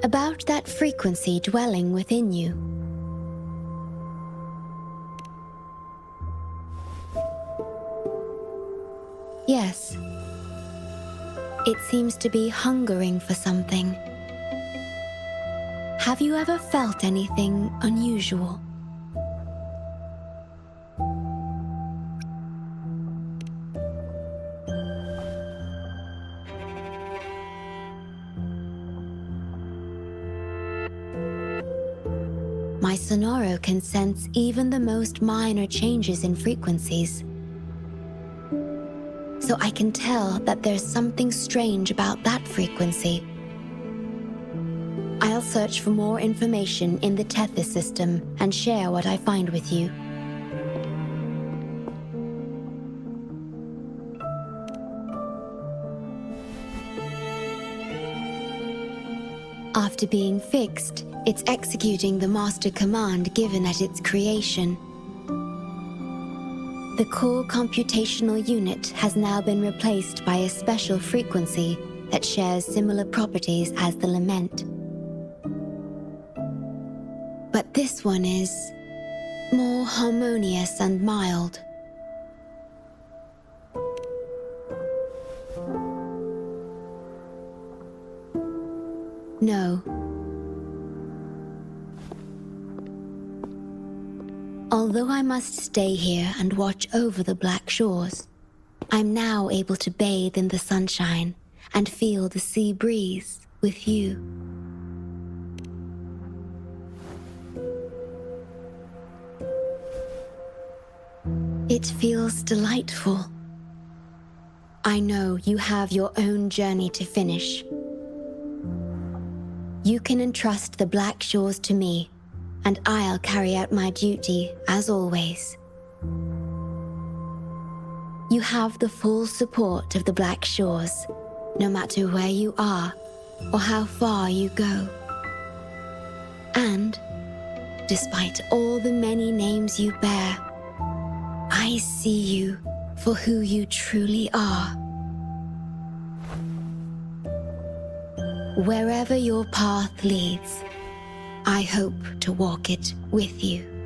About that frequency dwelling within you. Yes. It seems to be hungering for something. Have you ever felt anything unusual? My Sonoro can sense even the most minor changes in frequencies. So I can tell that there's something strange about that frequency. I'll search for more information in the Tethys system and share what I find with you. After being fixed, it's executing the master command given at its creation. The core computational unit has now been replaced by a special frequency that shares similar properties as the lament. But this one is more harmonious and mild. No. Although I must stay here and watch over the Black Shores, I'm now able to bathe in the sunshine and feel the sea breeze with you. It feels delightful. I know you have your own journey to finish. You can entrust the Black Shores to me, and I'll carry out my duty as always. You have the full support of the Black Shores, no matter where you are or how far you go. And, despite all the many names you bear, I see you for who you truly are. Wherever your path leads, I hope to walk it with you.